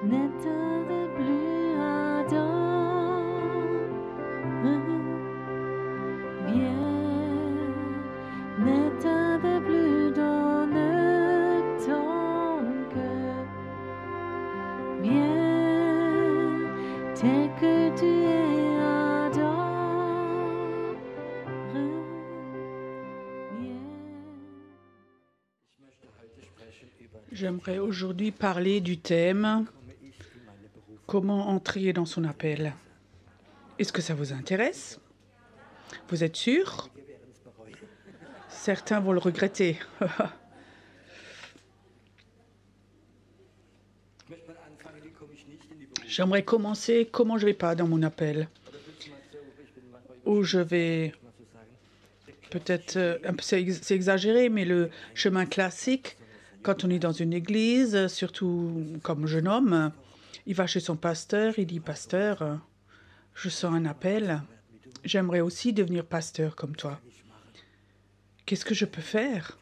n'éteins plus ardent. Viens, n'éteins plus donne ton cœur. Viens, tel que tu es ardent. Viens. J'aimerais aujourd'hui parler du thème « Comment entrer dans son appel ». Est-ce que ça vous intéresse? Vous êtes sûr? Certains vont le regretter. J'aimerais commencer comment je vais pas dans mon appel. Ou je vais peut-être, c'est exagéré, mais le chemin classique, quand on est dans une église, surtout comme jeune homme, il va chez son pasteur, il dit « Pasteur, je sens un appel. J'aimerais aussi devenir pasteur comme toi. Qu'est-ce que je peux faire ?»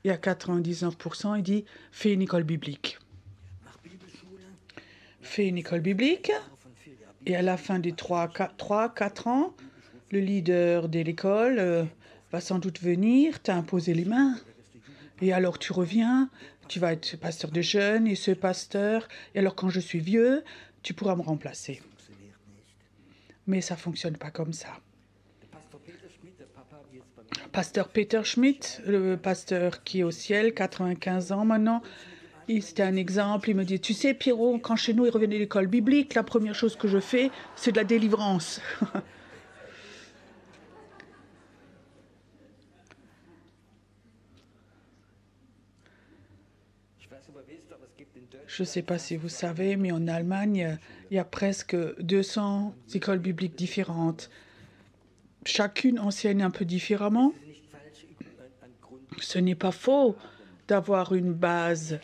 Et à 99%, il dit « Fais une école biblique. » Fais une école biblique. Et à la fin des 3-4 ans, le leader de l'école va sans doute venir t'imposer les mains. Et alors tu reviens, tu vas être pasteur de jeunes et ce pasteur. Et alors quand je suis vieux, tu pourras me remplacer. Mais ça ne fonctionne pas comme ça. Pasteur Peter Schmidt, le pasteur qui est au ciel, 95 ans maintenant, c'était un exemple. Il me dit, tu sais Pierrot, quand chez nous il revenait de l'école biblique, la première chose que je fais, c'est de la délivrance. Je ne sais pas si vous savez, mais en Allemagne, il y a presque 200 écoles bibliques différentes. Chacune enseigne un peu différemment. Ce n'est pas faux d'avoir une base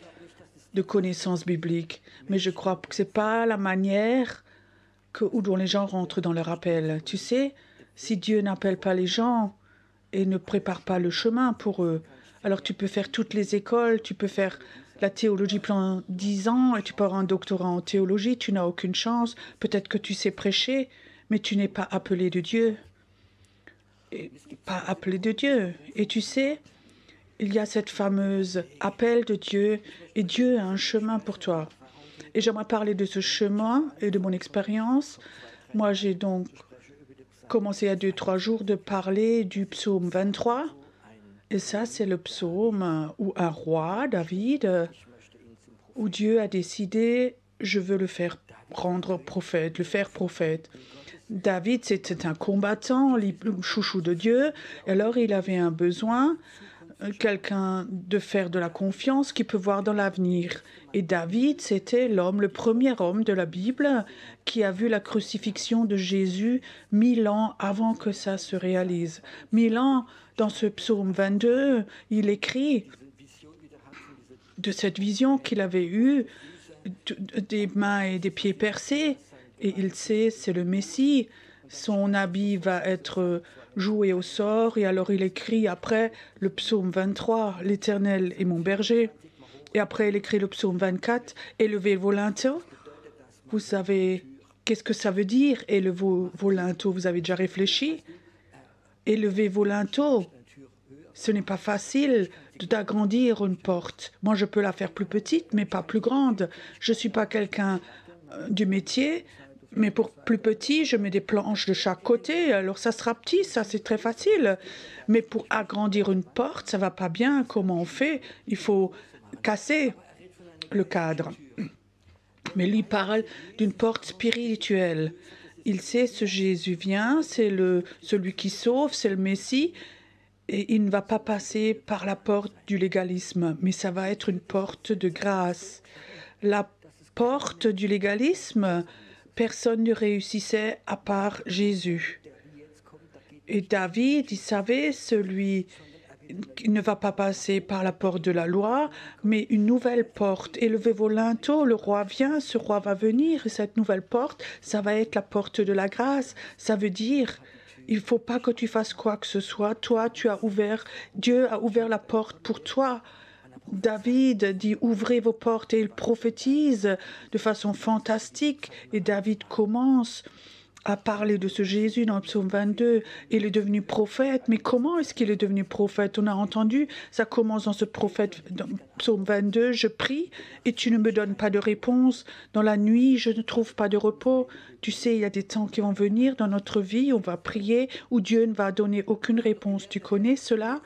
de connaissances bibliques, mais je crois que ce n'est pas la manière dont les gens rentrent dans leur appel. Tu sais, si Dieu n'appelle pas les gens et ne prépare pas le chemin pour eux, alors tu peux faire toutes les écoles, tu peux faire la théologie pendant 10 ans et tu peux avoir un doctorat en théologie, tu n'as aucune chance. Peut-être que tu sais prêcher, mais tu n'es pas appelé de Dieu. Pas appelé de Dieu. Et tu sais, il y a cette fameuse appel de Dieu et Dieu a un chemin pour toi. Et j'aimerais parler de ce chemin et de mon expérience. Moi, j'ai donc commencé il y a 2-3 jours de parler du psaume 23. Et ça, c'est le psaume où un roi, David, où Dieu a décidé, je veux le faire rendre prophète, le faire prophète. David, c'était un combattant, le chouchou de Dieu. Et alors, il avait un besoin, quelqu'un de faire de la confiance qui peut voir dans l'avenir. Et David, c'était le premier homme de la Bible qui a vu la crucifixion de Jésus 1000 ans avant que ça se réalise. 1000 ans, dans ce psaume 22, il écrit de cette vision qu'il avait eue, des mains et des pieds percés. Et il sait, c'est le Messie. Son habit va être joué au sort. Et alors il écrit après le psaume 23, « L'Éternel est mon berger ». Et après il écrit le psaume 24, « Élevez vos linteaux ». Vous savez, qu'est-ce que ça veut dire, élever vos linteaux? Vous avez déjà réfléchi? Élever vos linteaux. Ce n'est pas facile d'agrandir une porte. Moi, je peux la faire plus petite, mais pas plus grande. Je ne suis pas quelqu'un du métier, mais pour plus petit, je mets des planches de chaque côté. Alors, ça sera petit, ça, c'est très facile. Mais pour agrandir une porte, ça ne va pas bien. Comment on fait? Il faut casser le cadre. Mais lui parle d'une porte spirituelle. Il sait, ce Jésus vient, c'est celui qui sauve, c'est le Messie. Et il ne va pas passer par la porte du légalisme, mais ça va être une porte de grâce. La porte du légalisme, personne ne réussissait à part Jésus. Et David, il savait, celui qui ne va pas passer par la porte de la loi, mais une nouvelle porte. Élevez vos linteaux, le roi vient, ce roi va venir, et cette nouvelle porte, ça va être la porte de la grâce. Ça veut dire, il ne faut pas que tu fasses quoi que ce soit. Toi, tu as ouvert, Dieu a ouvert la porte pour toi, David dit « Ouvrez vos portes » et il prophétise de façon fantastique. Et David commence à parler de ce Jésus dans le psaume 22. Il est devenu prophète. Mais comment est-ce qu'il est devenu prophète? On a entendu, ça commence dans ce prophète, dans le psaume 22. « Je prie et tu ne me donnes pas de réponse. Dans la nuit, je ne trouve pas de repos. » Tu sais, il y a des temps qui vont venir dans notre vie, on va prier, où Dieu ne va donner aucune réponse. Tu connais cela?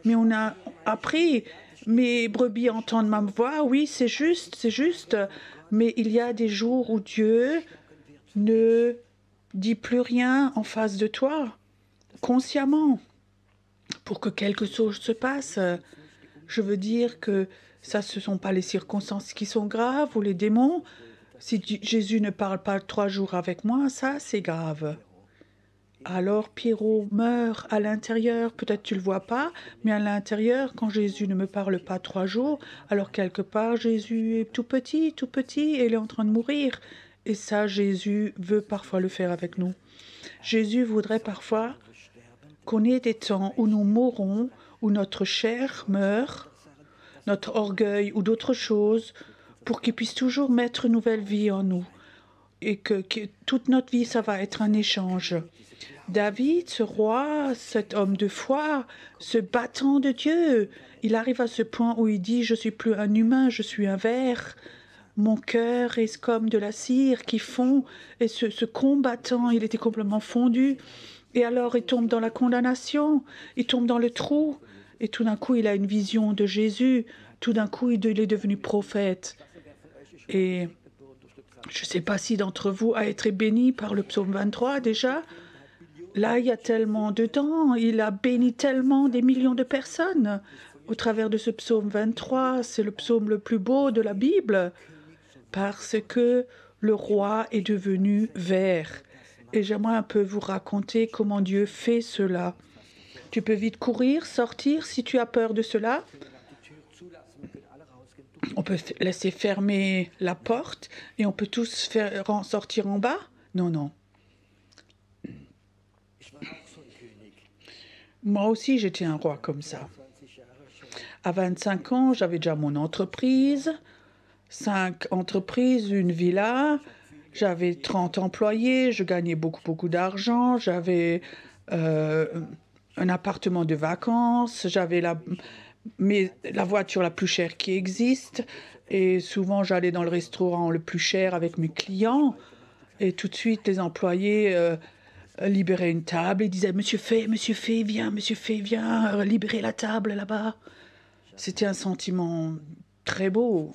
Mais on a appris, mes brebis entendent ma voix, oui, c'est juste. Mais il y a des jours où Dieu ne dit plus rien en face de toi, consciemment, pour que quelque chose se passe. Je veux dire que ça, ce ne sont pas les circonstances qui sont graves ou les démons. Si Jésus ne parle pas 3 jours avec moi, ça, c'est grave. Alors Pierrot meurt à l'intérieur, peut-être tu ne le vois pas, mais à l'intérieur, quand Jésus ne me parle pas 3 jours, alors quelque part, Jésus est tout petit, et il est en train de mourir. Et ça, Jésus veut parfois le faire avec nous. Jésus voudrait parfois qu'on ait des temps où nous mourrons, où notre chair meurt, notre orgueil ou d'autres choses, pour qu'il puisse toujours mettre une nouvelle vie en nous. Et que toute notre vie, ça va être un échange. David, ce roi, cet homme de foi, ce battant de Dieu, il arrive à ce point où il dit « Je suis plus un humain, je suis un ver. Mon cœur est comme de la cire qui fond. » Et ce combattant, il était complètement fondu. Et alors, il tombe dans la condamnation, il tombe dans le trou. Et tout d'un coup, il a une vision de Jésus. Tout d'un coup, il est devenu prophète. Et je ne sais pas si d'entre vous a été béni par le psaume 23 déjà. Là, il y a tellement dedans. Il a béni tellement des millions de personnes au travers de ce psaume 23. C'est le psaume le plus beau de la Bible parce que le roi est devenu vert. Et j'aimerais un peu vous raconter comment Dieu fait cela. Tu peux vite courir, sortir si tu as peur de cela. On peut laisser fermer la porte et on peut tous sortir en bas. Non. Moi aussi, j'étais un roi comme ça. À 25 ans, j'avais déjà mon entreprise, 5 entreprises, une villa. J'avais 30 employés, je gagnais beaucoup d'argent. J'avais un appartement de vacances. J'avais la voiture la plus chère qui existe. Et souvent, j'allais dans le restaurant le plus cher avec mes clients. Et tout de suite, les employés libéraient une table et disaient « Monsieur Fay, viens, libérer la table là-bas. » C'était un sentiment très beau.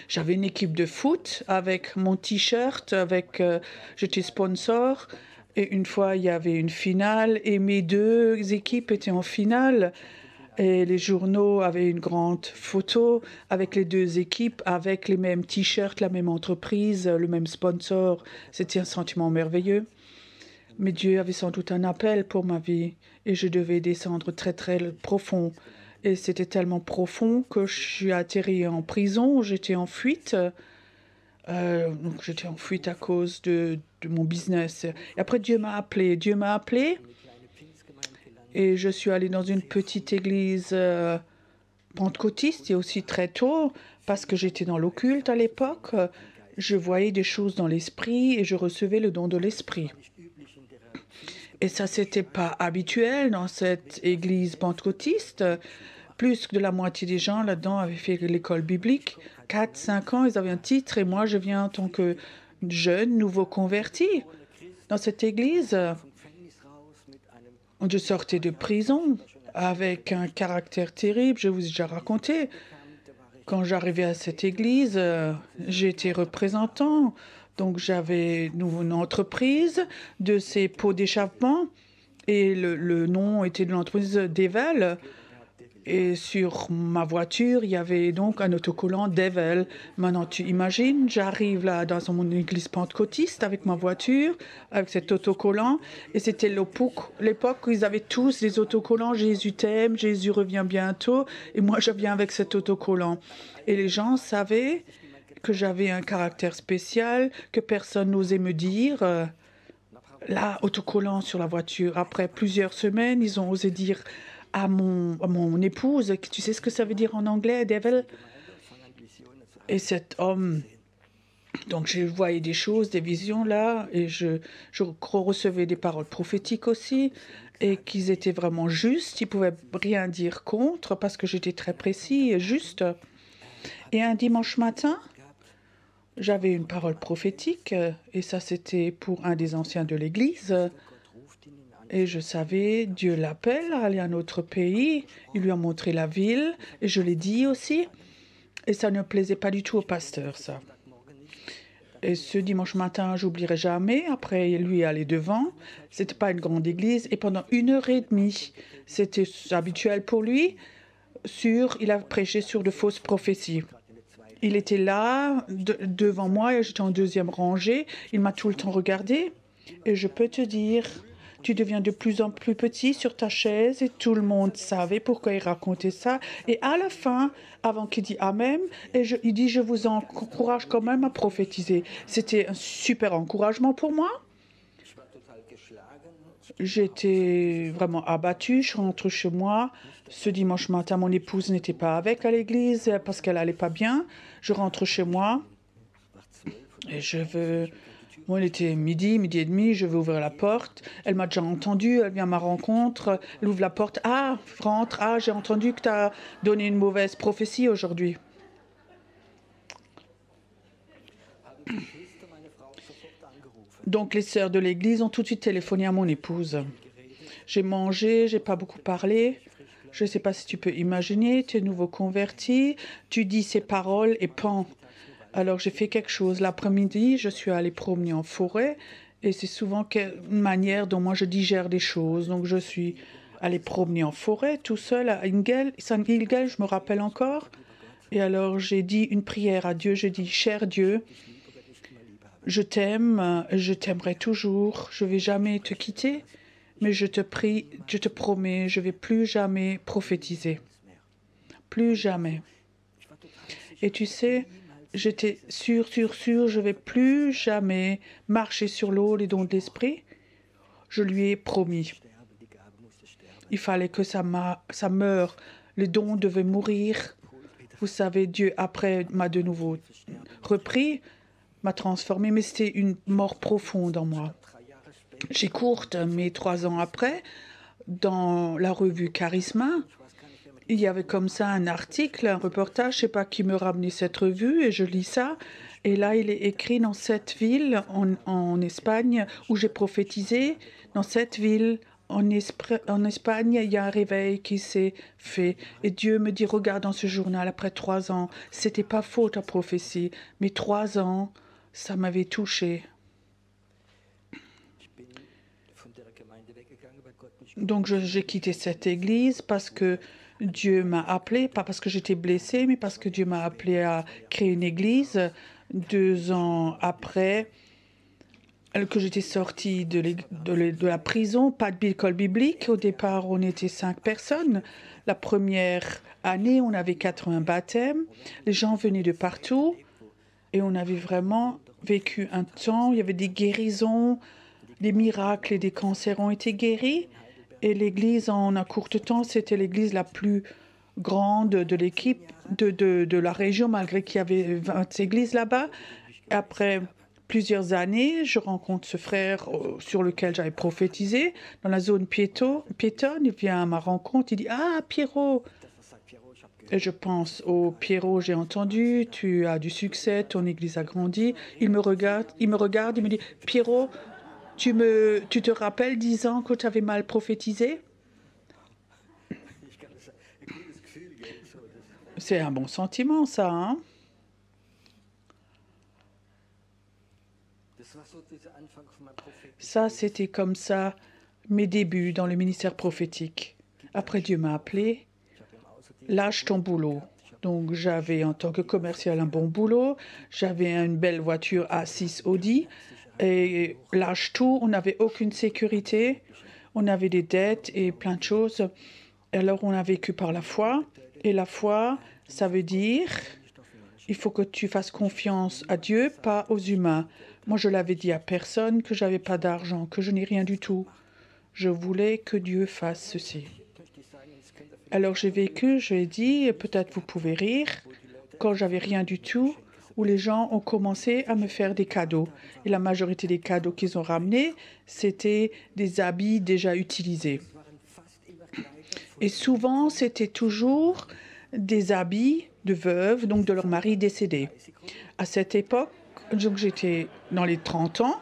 J'avais une équipe de foot avec mon T-shirt, j'étais sponsor. Et une fois, il y avait une finale et mes 2 équipes étaient en finale. Et les journaux avaient une grande photo avec les 2 équipes, avec les mêmes T-shirts, la même entreprise, le même sponsor. C'était un sentiment merveilleux. Mais Dieu avait sans doute un appel pour ma vie et je devais descendre très profond. Et c'était tellement profond que je suis atterrie en prison, j'étais en fuite. Donc j'étais en fuite à cause de mon business. Et après, Dieu m'a appelé. Et je suis allée dans une petite église pentecôtiste et aussi très tôt, parce que j'étais dans l'occulte à l'époque. Je voyais des choses dans l'esprit et je recevais le don de l'esprit. Et ça, c'était pas habituel dans cette église pentecôtiste. Plus que de la moitié des gens là-dedans avaient fait l'école biblique. 4-5 ans, ils avaient un titre et moi, je viens en tant que jeune, nouveau converti dans cette église. Je sortais de prison avec un caractère terrible, je vous ai déjà raconté. Quand j'arrivais à cette église, j'étais représentant. Donc j'avais une entreprise de ces pots d'échappement et le nom était de l'entreprise Devel. Et sur ma voiture, il y avait donc un autocollant Devel. Maintenant, tu imagines, j'arrive là dans mon église pentecôtiste avec ma voiture, avec cet autocollant. Et c'était l'époque où ils avaient tous des autocollants. Jésus t'aime, Jésus revient bientôt. Et moi, je viens avec cet autocollant. Et les gens savaient que j'avais un caractère spécial, que personne n'osait me dire. Là, autocollant sur la voiture. Après plusieurs semaines, ils ont osé dire à mon épouse. Tu sais ce que ça veut dire en anglais, devil? Et cet homme, donc je voyais des choses, des visions là, et je recevais des paroles prophétiques aussi, et qu'ils étaient vraiment justes. Ils ne pouvaient rien dire contre parce que j'étais très précis et juste. Et un dimanche matin, j'avais une parole prophétique, et ça c'était pour un des anciens de l'Église. Et je savais, Dieu l'appelle à aller à un autre pays. Il lui a montré la ville, et je l'ai dit aussi. Et ça ne plaisait pas du tout au pasteur, ça. Et ce dimanche matin, j'oublierai jamais. Après, lui allait devant. C'était pas une grande église. Et pendant 1 heure et demie, c'était habituel pour lui. Il a prêché sur de fausses prophéties. Il était là, devant moi, et j'étais en deuxième rangée. Il m'a tout le temps regardé. Et je peux te dire, tu deviens de plus en plus petit sur ta chaise, et tout le monde savait pourquoi il racontait ça. Et à la fin, avant qu'il dise Amen, il dit, je vous encourage quand même à prophétiser. C'était un super encouragement pour moi. J'étais vraiment abattue. Je rentre chez moi. Ce dimanche matin, mon épouse n'était pas avec à l'église parce qu'elle allait pas bien. Je rentre chez moi et Bon, il était midi et demi, je vais ouvrir la porte. Elle m'a déjà entendu, elle vient à ma rencontre, elle ouvre la porte. Ah, rentre, ah, j'ai entendu que tu as donné une mauvaise prophétie aujourd'hui. Donc les sœurs de l'église ont tout de suite téléphoné à mon épouse. J'ai mangé, j'ai pas beaucoup parlé. Je ne sais pas si tu peux imaginer, tu es nouveau converti, tu dis ces paroles et pan. Alors j'ai fait quelque chose. L'après-midi, je suis allée promener en forêt et c'est souvent une manière dont moi je digère des choses. Donc je suis allée promener en forêt tout seul à Saint-Gilgal, je me rappelle encore. Et alors j'ai dit une prière à Dieu. J'ai dit, cher Dieu, je t'aime, je t'aimerai toujours, je ne vais jamais te quitter, mais je te prie, je te promets, je ne vais plus jamais prophétiser. Plus jamais. Et tu sais, j'étais sûre, je ne vais plus jamais marcher sur l'eau, les dons de l'esprit. Je lui ai promis. Il fallait que ça meure. Les dons devaient mourir. Vous savez, Dieu, après, m'a de nouveau repris, m'a transformé, mais c'était une mort profonde en moi. J'ai courte, mais 3 ans après, dans la revue Charisma, il y avait comme ça un article, un reportage, je ne sais pas qui me ramenait cette revue, et je lis ça. Et là, il est écrit dans cette ville en Espagne où j'ai prophétisé, dans cette ville en Espagne, il y a un réveil qui s'est fait. Et Dieu me dit, regarde dans ce journal, après 3 ans, c'était pas faux ta prophétie, mais 3 ans, ça m'avait touché. Donc j'ai quitté cette église parce que Dieu m'a appelé, pas parce que j'étais blessée, mais parce que Dieu m'a appelé à créer une église 2 ans après que j'étais sortie de la prison, pas d'école biblique. Au départ, on était 5 personnes. La première année, on avait 80 baptêmes. Les gens venaient de partout et on avait vraiment vécu un temps. Il y avait des guérisons, des miracles et des cancers ont été guéris. Et l'église, en un court temps, c'était l'église la plus grande de l'équipe de la région, malgré qu'il y avait 20 églises là-bas. Après plusieurs années, je rencontre ce frère sur lequel j'avais prophétisé, dans la zone piétonne. Il vient à ma rencontre, il dit « Ah, Pierrot !» Et je pense « Oh, Pierrot, j'ai entendu, tu as du succès, ton église a grandi. » Il me regarde, il me dit « Pierrot, tu te rappelles 10 ans que tu avais mal prophétisé ?» C'est un bon sentiment, ça, hein? Ça, c'était comme ça mes débuts dans le ministère prophétique. Après, Dieu m'a appelé, lâche ton boulot. Donc, j'avais en tant que commercial un bon boulot, j'avais une belle voiture A6 Audi, et lâche tout, on n'avait aucune sécurité, on avait des dettes et plein de choses. Alors, on a vécu par la foi, et la foi, ça veut dire, il faut que tu fasses confiance à Dieu, pas aux humains. Moi, je l'avais dit à personne que j'avais pas d'argent, que je n'ai rien du tout. Je voulais que Dieu fasse ceci. Alors j'ai vécu, j'ai dit, peut-être vous pouvez rire, quand j'avais rien du tout, où les gens ont commencé à me faire des cadeaux. Et la majorité des cadeaux qu'ils ont ramenés, c'était des habits déjà utilisés. Et souvent, c'était toujours des habits de veuves, donc de leur mari décédé. À cette époque, donc j'étais dans les 30 ans.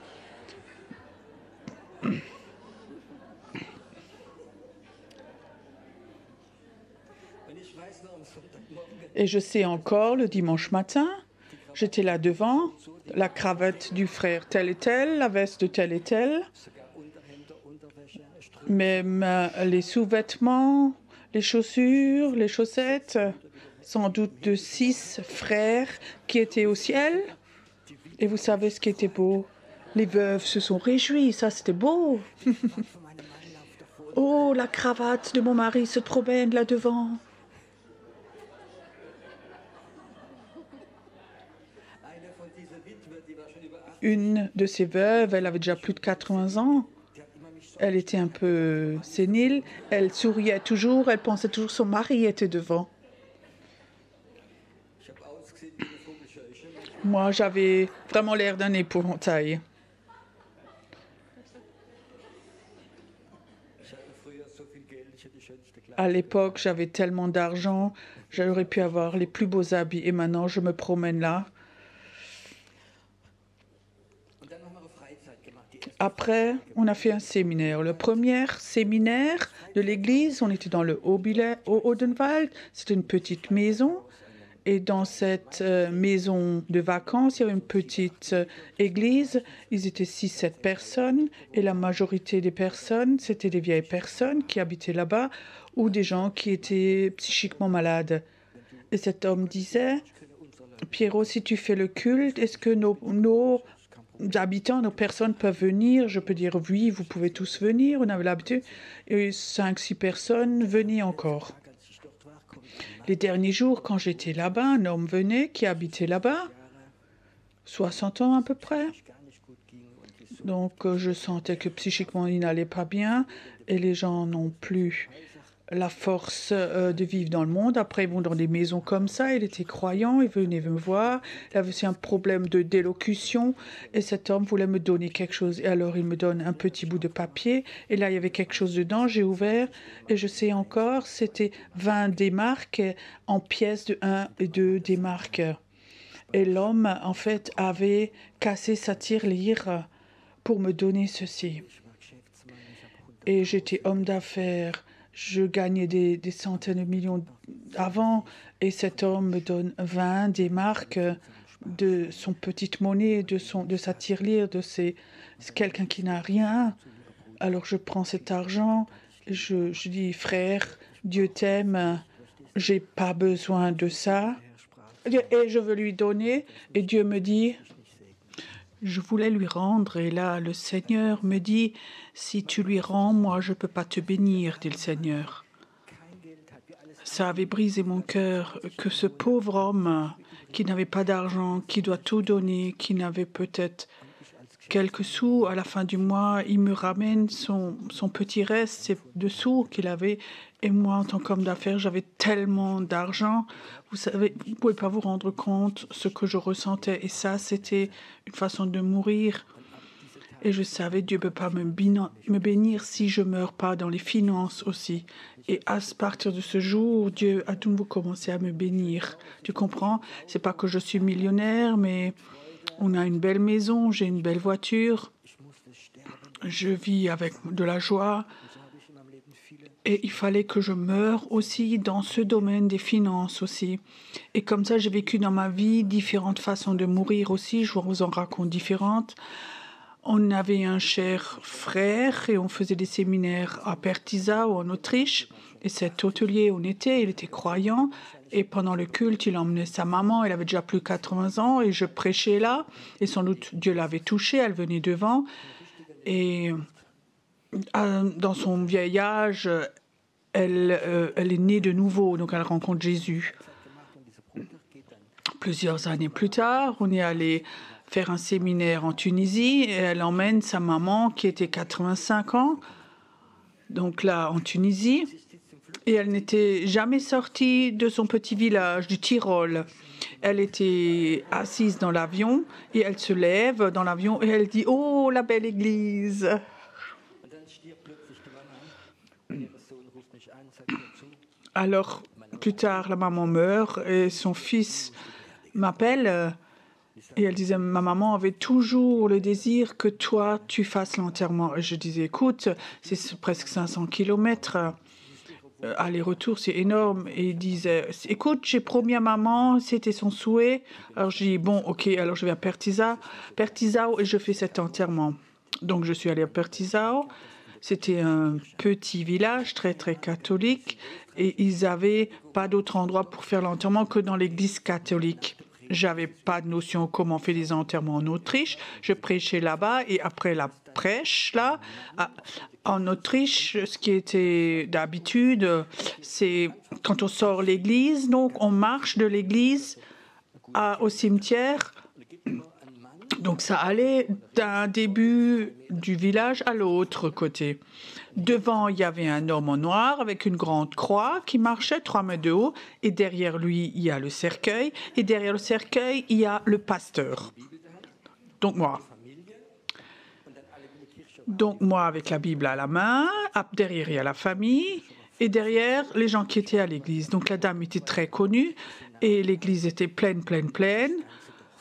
Et je sais encore, le dimanche matin, j'étais là devant, la cravate du frère tel et tel, la veste de tel et tel, même les sous-vêtements, les chaussures, les chaussettes, sans doute de 6 frères qui étaient au ciel. Et vous savez ce qui était beau? Les veuves se sont réjouies, ça c'était beau. Oh, la cravate de mon mari se promène là devant. Une de ces veuves, elle avait déjà plus de 80 ans. Elle était un peu sénile. Elle souriait toujours. Elle pensait toujours que son mari était devant. Moi, j'avais vraiment l'air d'un épouvantail. À l'époque, j'avais tellement d'argent, j'aurais pu avoir les plus beaux habits. Et maintenant, je me promène là. Après, on a fait un séminaire. Le premier séminaire de l'église, on était dans le Odenwald. C'était une petite maison. Et dans cette maison de vacances, il y avait une petite église. Ils étaient 6-7 personnes. Et la majorité des personnes, c'était des vieilles personnes qui habitaient là-bas ou des gens qui étaient psychiquement malades. Et cet homme disait, Pierrot, si tu fais le culte, est-ce que nos habitants, nos personnes peuvent venir? Je peux dire oui, vous pouvez tous venir. On avait l'habitude. Et 5-6 personnes venaient encore. Les derniers jours, quand j'étais là-bas, un homme venait qui habitait là-bas, 60 ans à peu près. Donc je sentais que psychiquement il n'allait pas bien et les gens n'ont plus la force de vivre dans le monde. Après, ils vont dans des maisons comme ça. Il était croyant, il venait me voir. Il avait aussi un problème d'élocution et cet homme voulait me donner quelque chose. Et alors, il me donne un petit bout de papier et là, il y avait quelque chose dedans. J'ai ouvert et je sais encore, c'était 20 D-marks en pièces de 1 et 2 D-marks. Et l'homme, en fait, avait cassé sa tirelire pour me donner ceci. Et j'étais homme d'affaires. Je gagnais des centaines de millions avant et cet homme me donne 20 des marques de son petite monnaie, de sa tirelire, c'est quelqu'un qui n'a rien. Alors je prends cet argent, je dis frère, Dieu t'aime, j'ai pas besoin de ça et je veux lui donner et Dieu me dit je voulais lui rendre et là le Seigneur me dit si tu lui rends, moi je ne peux pas te bénir, dit le Seigneur. Ça avait brisé mon cœur que ce pauvre homme qui n'avait pas d'argent, qui doit tout donner, qui n'avait peut-être quelques sous à la fin du mois, il me ramène son petit reste de sous qu'il avait. Et moi, en tant qu'homme d'affaires, j'avais tellement d'argent. Vous savez, vous ne pouvez pas vous rendre compte ce que je ressentais. Et ça, c'était une façon de mourir. Et je savais, Dieu ne peut pas me bénir si je ne meurs pas dans les finances aussi. Et à partir de ce jour, Dieu a de nouveau commencé à me bénir. Tu comprends? C'est pas que je suis millionnaire, mais on a une belle maison, j'ai une belle voiture. Je vis avec de la joie. Et il fallait que je meure aussi dans ce domaine des finances aussi. Et comme ça, j'ai vécu dans ma vie différentes façons de mourir aussi. Je vous en raconte différentes. On avait un cher frère et on faisait des séminaires à Pertisa ou en Autriche. Et cet hôtelier, on était, il était croyant. Et pendant le culte, il emmenait sa maman. Elle avait déjà plus de 80 ans et je prêchais là. Et sans doute, Dieu l'avait touchée. Elle venait devant. Et dans son vieil âge, elle est née de nouveau. Donc, elle rencontre Jésus. Plusieurs années plus tard, on est allé faire un séminaire en Tunisie et elle emmène sa maman qui était 85 ans. Donc là, en Tunisie, Et elle n'était jamais sortie de son petit village du Tyrol. Elle était assise dans l'avion et elle se lève dans l'avion et elle dit « Oh, la belle église !» Alors, plus tard, la maman meurt et son fils m'appelle et elle disait « Ma maman avait toujours le désir que toi, tu fasses l'enterrement. » Et je disais « Écoute, c'est presque 500 kilomètres. Aller-retour, c'est énorme. » Et il disait « Écoute, j'ai promis à maman, c'était son souhait. » Alors je dis « Bon, ok, alors je vais à Pertisao et je fais cet enterrement. » Donc je suis allée à Pertisao. C'était un petit village très très catholique et ils n'avaient pas d'autre endroit pour faire l'enterrement que dans l'église catholique. J'avais pas de notion comment on fait des enterrements en Autriche. Je prêchais là-bas et après la prêche là, en Autriche, ce qui était d'habitude, c'est quand on sort l'église, donc on marche de l'église au cimetière. Donc ça allait d'un début du village à l'autre côté. Devant, il y avait un homme en noir avec une grande croix qui marchait 3 mètres de haut. Et derrière lui, il y a le cercueil. Et derrière le cercueil, il y a le pasteur. Donc moi. Donc moi, avec la Bible à la main. Derrière, il y a la famille. Et derrière, les gens qui étaient à l'église. Donc la dame était très connue. Et l'église était pleine.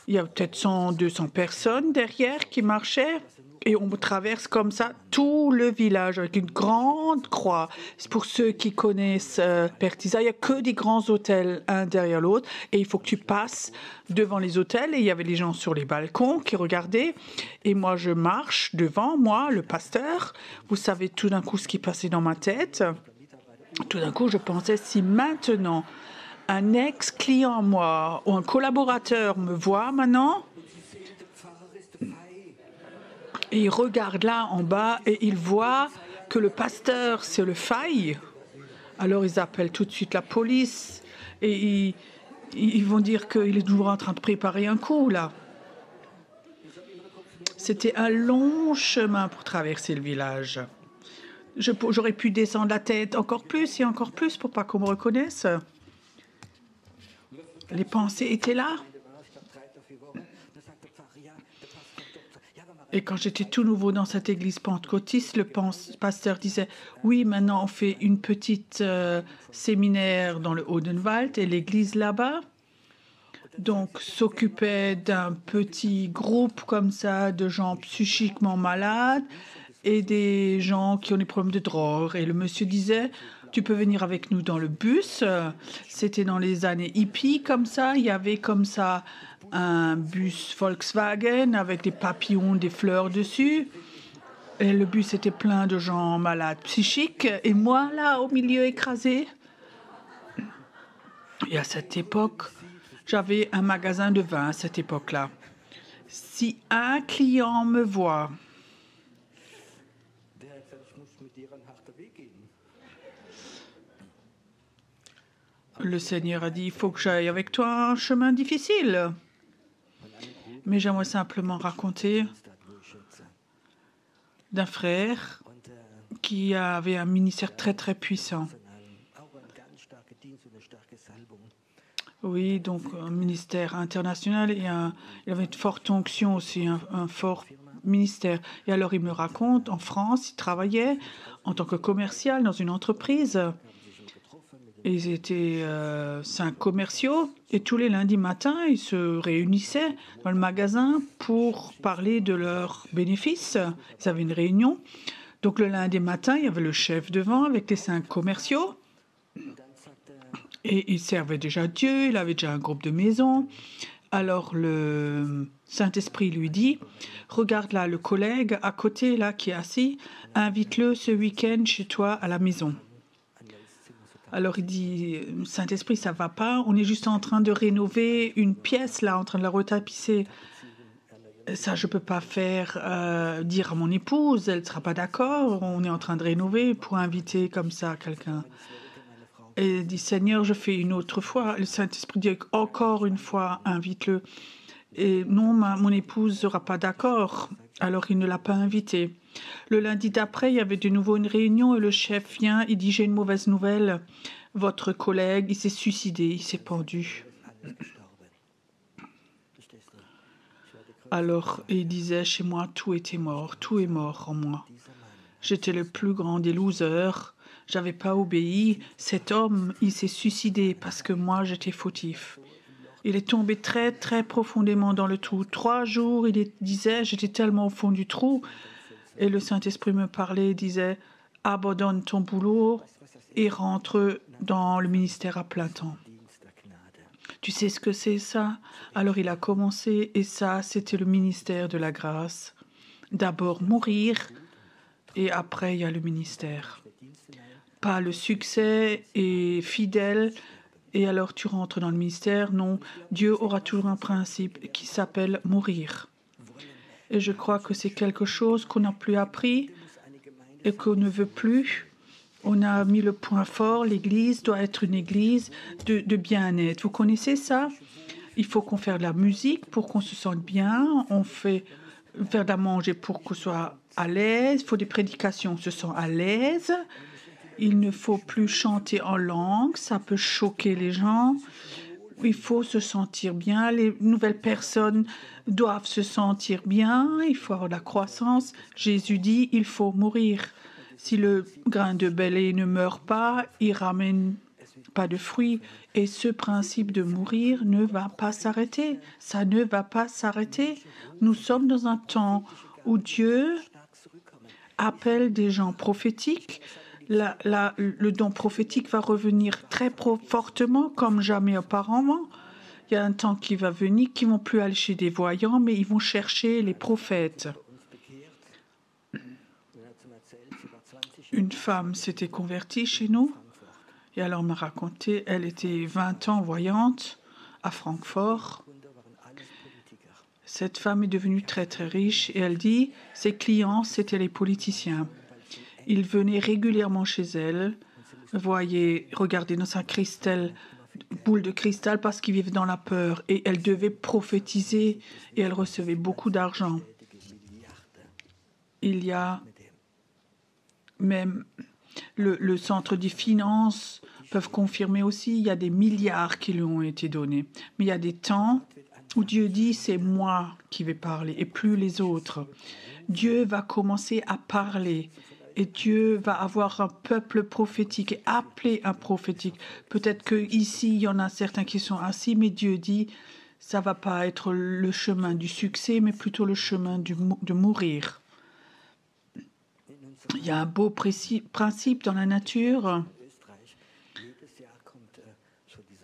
Il y a peut-être 100, 200 personnes derrière qui marchaient et on traverse comme ça tout le village avec une grande croix. C'est pour ceux qui connaissent Pertisa, il n'y a que des grands hôtels un derrière l'autre et il faut que tu passes devant les hôtels et il y avait les gens sur les balcons qui regardaient et moi je marche devant, moi, le pasteur. Vous savez tout d'un coup ce qui passait dans ma tête. Tout d'un coup je pensais si maintenant un ex-client, moi, ou un collaborateur me voit maintenant, et il regarde là en bas et il voit que le pasteur, c'est le faille. Alors ils appellent tout de suite la police et ils vont dire qu'il est toujours en train de préparer un coup là. C'était un long chemin pour traverser le village. J'aurais pu descendre la tête encore plus et encore plus pour pas qu'on me reconnaisse. Les pensées étaient là. Et quand j'étais tout nouveau dans cette église pentecôtiste, le pasteur disait « Oui, maintenant on fait une petite séminaire dans le Odenwald et l'église là-bas. » Donc s'occupait d'un petit groupe comme ça de gens psychiquement malades et des gens qui ont des problèmes de drogue. Et le monsieur disait « Tu peux venir avec nous dans le bus. » C'était dans les années hippies comme ça. Il y avait comme ça un bus Volkswagen avec des papillons, des fleurs dessus. Et le bus était plein de gens malades psychiques. Et moi, là, au milieu, écrasé. Et à cette époque, j'avais un magasin de vin à cette époque-là. Si un client me voit... Le Seigneur a dit, il faut que j'aille avec toi un chemin difficile. Mais j'aimerais simplement raconter d'un frère qui avait un ministère très très puissant. Oui, donc un ministère international et il avait une forte onction aussi, un fort ministère. Et alors il me raconte, en France, il travaillait en tant que commercial dans une entreprise. Et ils étaient 5 commerciaux et tous les lundis matins, ils se réunissaient dans le magasin pour parler de leurs bénéfices. Ils avaient une réunion. Donc le lundi matin, il y avait le chef devant avec les 5 commerciaux. Et il servait déjà Dieu, il avait déjà un groupe de maison. Alors le Saint-Esprit lui dit, regarde là le collègue à côté là qui est assis, invite-le ce week-end chez toi à la maison. Alors il dit, Saint-Esprit, ça va pas, on est juste en train de rénover une pièce là, en train de la retapisser. Ça, je peux pas faire dire à mon épouse, elle sera pas d'accord, on est en train de rénover pour inviter comme ça quelqu'un. Et il dit, Seigneur, je fais une autre fois. Le Saint-Esprit dit, encore une fois, invite-le. Et non, mon épouse ne sera pas d'accord. Alors il ne l'a pas invité. Le lundi d'après, il y avait de nouveau une réunion et le chef vient, il dit « J'ai une mauvaise nouvelle. Votre collègue, il s'est suicidé, il s'est pendu. » Alors, il disait, chez moi, tout était mort, tout est mort en moi. J'étais le plus grand des losers, j'avais pas obéi. Cet homme, il s'est suicidé parce que moi, j'étais fautif. Il est tombé très, très profondément dans le trou. 3 jours, disait, j'étais tellement au fond du trou. Et le Saint-Esprit me parlait et disait, abandonne ton boulot et rentre dans le ministère à plein temps. Tu sais ce que c'est ça? Alors il a commencé et ça, c'était le ministère de la grâce. D'abord mourir et après il y a le ministère. Pas le succès et fidèle et alors tu rentres dans le ministère. Non, Dieu aura toujours un principe qui s'appelle mourir. Et je crois que c'est quelque chose qu'on n'a plus appris et qu'on ne veut plus. On a mis le point fort, l'Église doit être une Église de bien-être. Vous connaissez ça? Il faut qu'on fasse de la musique pour qu'on se sente bien. On fait faire de la manger pour qu'on soit à l'aise. Il faut des prédications, on se sent à l'aise. Il ne faut plus chanter en langue, ça peut choquer les gens. Il faut se sentir bien. Les nouvelles personnes doivent se sentir bien. Il faut avoir de la croissance. Jésus dit, il faut mourir. Si le grain de blé ne meurt pas, il ramène pas de fruits. Et ce principe de mourir ne va pas s'arrêter. Ça ne va pas s'arrêter. Nous sommes dans un temps où Dieu appelle des gens prophétiques. Le don prophétique va revenir très fortement, comme jamais auparavant. Il y a un temps qui va venir, qui ne vont plus aller chez des voyants, mais ils vont chercher les prophètes. Une femme s'était convertie chez nous, et alors elle m'a raconté, elle était 20 ans voyante à Francfort. Cette femme est devenue très très riche, et elle dit, ses clients, c'était les politiciens. Ils venaient régulièrement chez elle, regarder dans sa boule de cristal parce qu'ils vivaient dans la peur. Et elle devait prophétiser et elle recevait beaucoup d'argent. Il y a même le centre des finances peuvent confirmer aussi, il y a des milliards qui lui ont été donnés. Mais il y a des temps où Dieu dit, c'est moi qui vais parler et plus les autres. Dieu va commencer à parler. Et Dieu va avoir un peuple prophétique et appeler un prophétique. Peut-être qu'ici, il y en a certains qui sont assis, mais Dieu dit, ça ne va pas être le chemin du succès, mais plutôt le chemin de mourir. Il y a un beau principe dans la nature.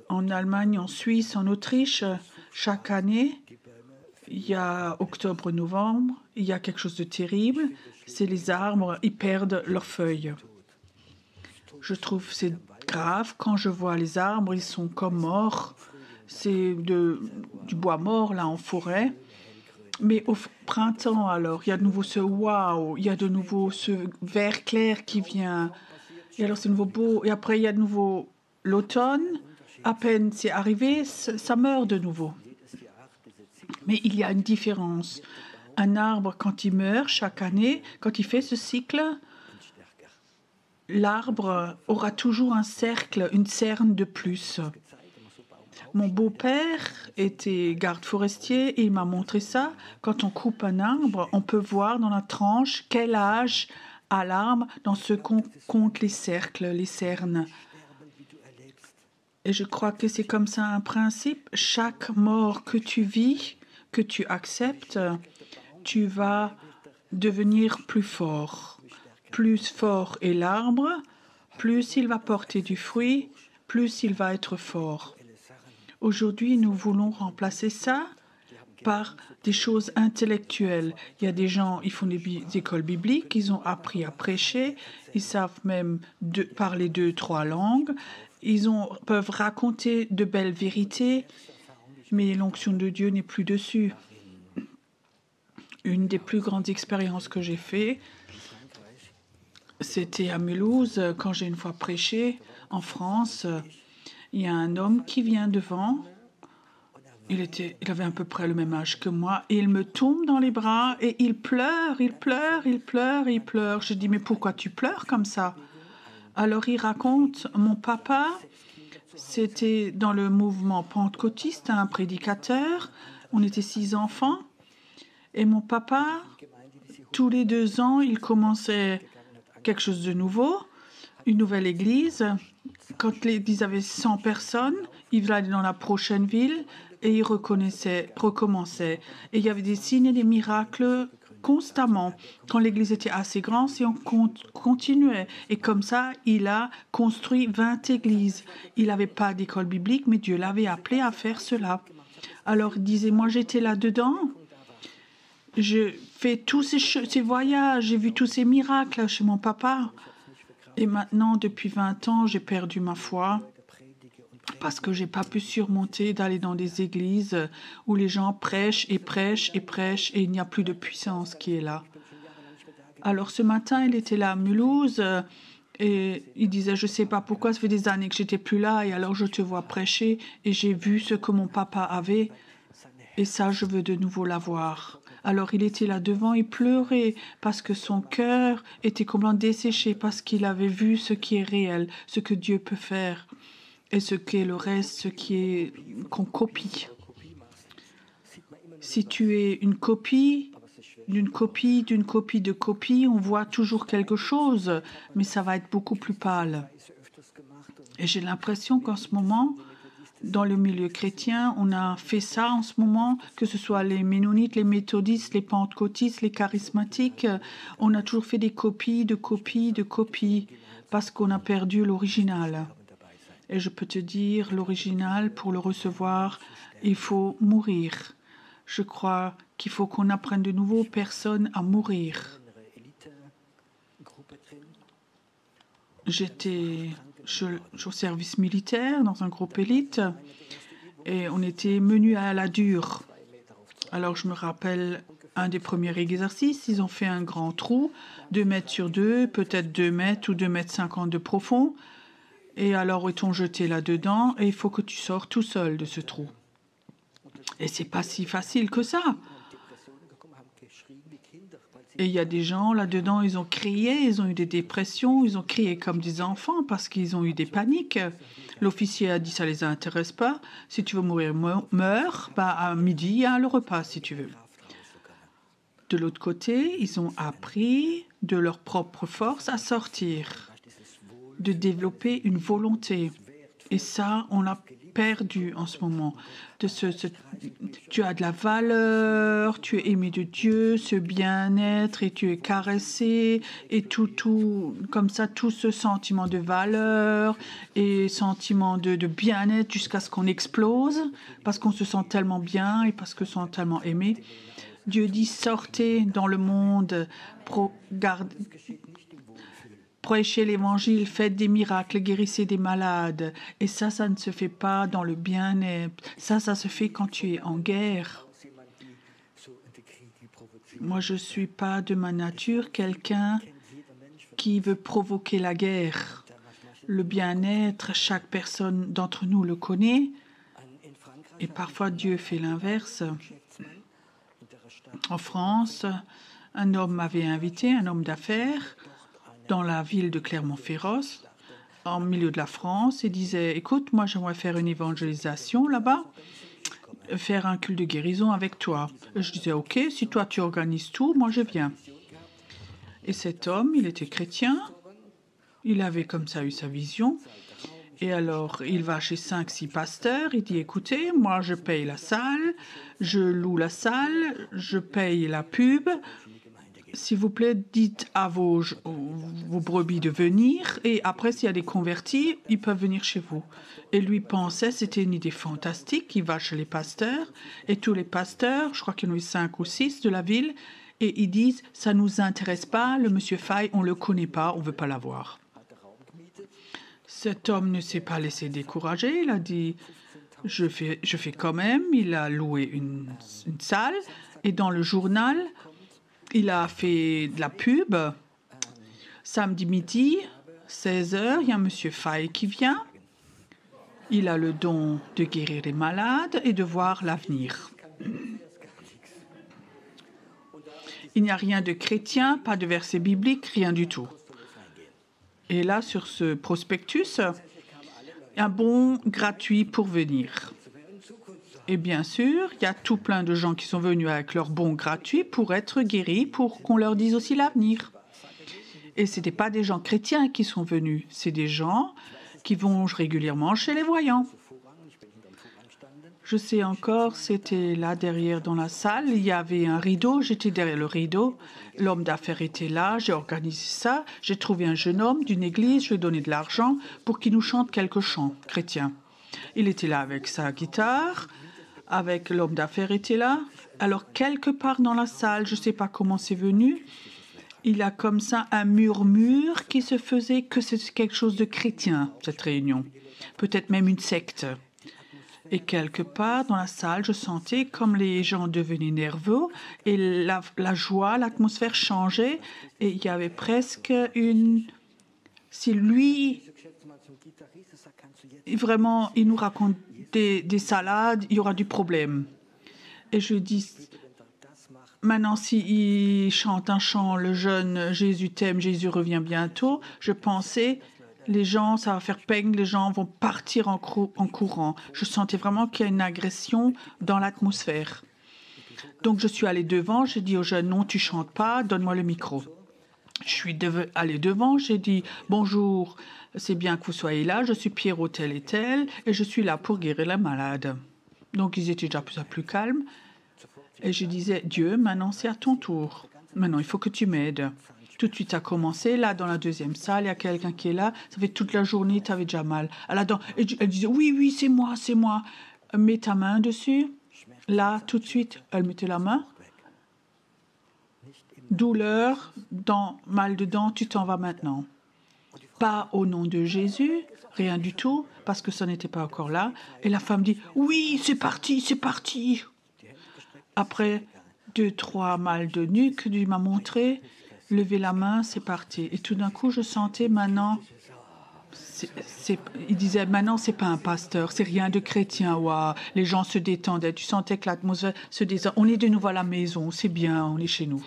En Allemagne, en Suisse, en Autriche, chaque année, il y a octobre-novembre, il y a quelque chose de terrible. C'est les arbres, ils perdent leurs feuilles. Je trouve que c'est grave quand je vois les arbres, ils sont comme morts. C'est du bois mort, là, en forêt. Mais au printemps, alors, il y a de nouveau ce waouh, il y a de nouveau ce vert clair qui vient. Et alors, c'est de nouveau beau. Et après, il y a de nouveau l'automne. À peine c'est arrivé, ça meurt de nouveau. Mais il y a une différence. Un arbre, quand il meurt chaque année, quand il fait ce cycle, l'arbre aura toujours un cercle, une cerne de plus. Mon beau-père était garde forestier et il m'a montré ça. Quand on coupe un arbre, on peut voir dans la tranche quel âge a l'arbre dans ce qu'on compte les cercles, les cernes. Et je crois que c'est comme ça un principe. Chaque mort que tu vis, que tu acceptes, tu vas devenir plus fort. Plus fort est l'arbre, plus il va porter du fruit, plus il va être fort. Aujourd'hui, nous voulons remplacer ça par des choses intellectuelles. Il y a des gens, ils font des écoles bibliques, ils ont appris à prêcher, ils savent même parler 2-3 langues, peuvent raconter de belles vérités, mais l'onction de Dieu n'est plus dessus. Une des plus grandes expériences que j'ai faites, c'était à Mulhouse, quand j'ai une fois prêché en France. Il y a un homme qui vient devant il avait à peu près le même âge que moi, et il me tombe dans les bras et il pleure, il pleure, il pleure, il pleure. Je dis, mais pourquoi tu pleures comme ça? Alors il raconte, mon papa, c'était dans le mouvement pentecôtiste, un prédicateur, on était 6 enfants, et mon papa, tous les 2 ans, il commençait quelque chose de nouveau, une nouvelle église. Quand l'église avait 100 personnes, il allait dans la prochaine ville et il recommençait. Et il y avait des signes et des miracles constamment. Quand l'église était assez grande, et on continuait. Et comme ça, il a construit 20 églises. Il n'avait pas d'école biblique, mais Dieu l'avait appelé à faire cela. Alors il disait, moi j'étais là-dedans. Je fais tous ces voyages, j'ai vu tous ces miracles chez mon papa. Et maintenant, depuis 20 ans, j'ai perdu ma foi parce que je n'ai pas pu surmonter d'aller dans des églises où les gens prêchent et prêchent et prêchent et il n'y a plus de puissance qui est là. Alors ce matin, il était là à Mulhouse et il disait, je ne sais pas pourquoi, ça fait des années que j'étais plus là et alors je te vois prêcher et j'ai vu ce que mon papa avait et ça, je veux de nouveau l'avoir. Alors il était là devant, il pleurait parce que son cœur était complètement desséché parce qu'il avait vu ce qui est réel, ce que Dieu peut faire et ce qui est le reste, ce qui est qu'on copie. Si tu es une copie d'une copie, d'une copie de copie, on voit toujours quelque chose, mais ça va être beaucoup plus pâle. Et j'ai l'impression qu'en ce moment, dans le milieu chrétien, on a fait ça en ce moment, que ce soit les ménonites, les méthodistes, les pentecôtistes, les charismatiques. On a toujours fait des copies, de copies, de copies, parce qu'on a perdu l'original. Et je peux te dire, l'original, pour le recevoir, il faut mourir. Je crois qu'il faut qu'on apprenne de nouveau aux personnes à mourir. J'étais au service militaire dans un groupe élite et on était menus à la dure. Alors je me rappelle un des premiers exercices, ils ont fait un grand trou, 2 mètres sur 2, peut-être 2 mètres ou 2,50 mètres de profond. Et alors ils t'ont jeté là-dedans et il faut que tu sors tout seul de ce trou. Et c'est pas si facile que ça. Et il y a des gens là-dedans, ils ont crié, ils ont eu des dépressions, ils ont crié comme des enfants parce qu'ils ont eu des paniques. L'officier a dit, ça ne les intéresse pas. Si tu veux mourir, meurs. Bah, à midi, il y a le repas, si tu veux. De l'autre côté, ils ont appris de leur propre force à sortir, de développer une volonté. Et ça, on l'a perdu en ce moment. Tu as de la valeur, tu es aimé de Dieu, ce bien-être, et tu es caressé, et tout comme ça, tout ce sentiment de valeur et sentiment de bien-être jusqu'à ce qu'on explose, parce qu'on se sent tellement bien et parce qu'on se sent tellement aimé. Dieu dit, sortez dans le monde, prêchez l'évangile, faites des miracles, guérissez des malades. Et ça ne se fait pas dans le bien-être. Ça se fait quand tu es en guerre. Moi, je ne suis pas de ma nature quelqu'un qui veut provoquer la guerre. Le bien-être, chaque personne d'entre nous le connaît. Et parfois, Dieu fait l'inverse. En France, un homme m'avait invité, un homme d'affaires, dans la ville de Clermont-Ferrand, en milieu de la France, et disait, écoute, moi j'aimerais faire une évangélisation là-bas, faire un culte de guérison avec toi. Et je disais, ok, si toi tu organises tout, moi je viens. Et cet homme, il était chrétien, il avait comme ça eu sa vision, et alors il va chez 5-6 pasteurs, il dit, écoutez, moi je paye la salle, je loue la salle, je paye la pub. S'il vous plaît, dites à vos brebis de venir et après, s'il y a des convertis, ils peuvent venir chez vous. Et lui pensait, c'était une idée fantastique, il va chez les pasteurs et tous les pasteurs, je crois qu'il y en a eu 5 ou 6 de la ville, et ils disent, ça ne nous intéresse pas, le monsieur Faye, on ne le connaît pas, on ne veut pas l'avoir. Cet homme ne s'est pas laissé décourager, il a dit, je fais quand même, il a loué une salle et dans le journal, il a fait de la pub. Samedi midi, 16h, il y a M. Faye qui vient. Il a le don de guérir les malades et de voir l'avenir. Il n'y a rien de chrétien, pas de verset biblique, rien du tout. Et là, sur ce prospectus, un bon gratuit pour venir. Et bien sûr, il y a tout plein de gens qui sont venus avec leur bon gratuit pour être guéris, pour qu'on leur dise aussi l'avenir. Et ce n'étaient pas des gens chrétiens qui sont venus, c'est des gens qui vont régulièrement chez les voyants. Je sais encore, c'était là derrière dans la salle, il y avait un rideau, j'étais derrière le rideau, l'homme d'affaires était là, j'ai organisé ça, j'ai trouvé un jeune homme d'une église, je lui ai donné de l'argent pour qu'il nous chante quelques chants chrétiens. Il était là avec sa guitare, avec l'homme d'affaires était là. Alors quelque part dans la salle, je ne sais pas comment c'est venu, il y a comme ça un murmure qui se faisait que c'est quelque chose de chrétien, cette réunion, peut-être même une secte. Et quelque part dans la salle, je sentais comme les gens devenaient nerveux et la joie, l'atmosphère changeait et il y avait presque une... Si lui, vraiment, il nous raconte des salades, il y aura du problème. Et je dis, maintenant, s'il chante un chant, le jeune Jésus t'aime, Jésus revient bientôt, je pensais... Les gens, ça va faire peigne, les gens vont partir en courant. Je sentais vraiment qu'il y a une agression dans l'atmosphère. Donc, je suis allée devant, j'ai dit au jeune, non, tu chantes pas, donne-moi le micro. Je suis allée devant, j'ai dit, bonjour, c'est bien que vous soyez là, je suis Pierrot tel et tel, et je suis là pour guérir la malade. Donc, ils étaient déjà plus calmes. Et je disais, Dieu, maintenant, c'est à ton tour. Maintenant, il faut que tu m'aides. Tout de suite, ça a commencé. Là, dans la deuxième salle, il y a quelqu'un qui est là. Ça fait toute la journée, tu avais déjà mal. Elle disait, oui, c'est moi. Mets ta main dessus. Là, tout de suite, elle mettait la main. Douleur, mal dedans, tu t'en vas maintenant. Pas au nom de Jésus, rien du tout, parce que ça n'était pas encore là. Et la femme dit, oui, c'est parti. Après 2-3 mal de nuque, il m'a montré... Lever la main, c'est parti. Et tout d'un coup, je sentais maintenant, il disait maintenant, c'est pas un pasteur, c'est rien de chrétien. Wow. Les gens se détendaient. Tu sentais que l'atmosphère se détendait. On est de nouveau à la maison, c'est bien, on est chez nous.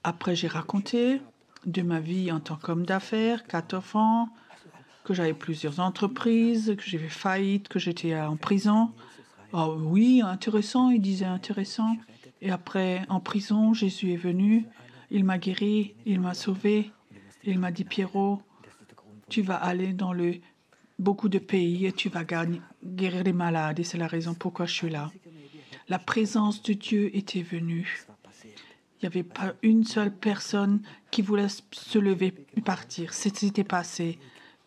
Après, j'ai raconté de ma vie en tant qu'homme d'affaires, 4 enfants, que j'avais plusieurs entreprises, que j'ai fait faillite, que j'étais en prison. Oh oui, intéressant, il disait intéressant. Et après, en prison, Jésus est venu. Il m'a guéri, il m'a sauvé. Il m'a dit, Pierrot, tu vas aller dans beaucoup de pays et tu vas guérir les malades. Et c'est la raison pourquoi je suis là. La présence de Dieu était venue. Il n'y avait pas une seule personne qui voulait se lever et partir. C'était passé.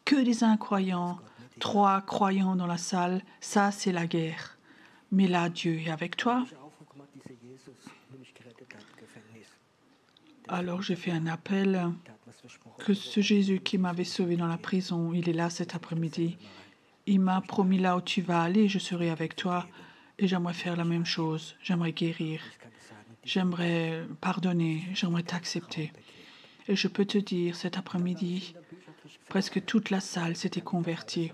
Que des incroyants. 3 croyants dans la salle. Ça, c'est la guerre. Mais là, Dieu est avec toi. Alors j'ai fait un appel que ce Jésus qui m'avait sauvé dans la prison, il est là cet après-midi. Il m'a promis là où tu vas aller, je serai avec toi et j'aimerais faire la même chose. J'aimerais guérir, j'aimerais pardonner, j'aimerais t'accepter. Et je peux te dire, cet après-midi, presque toute la salle s'était convertie.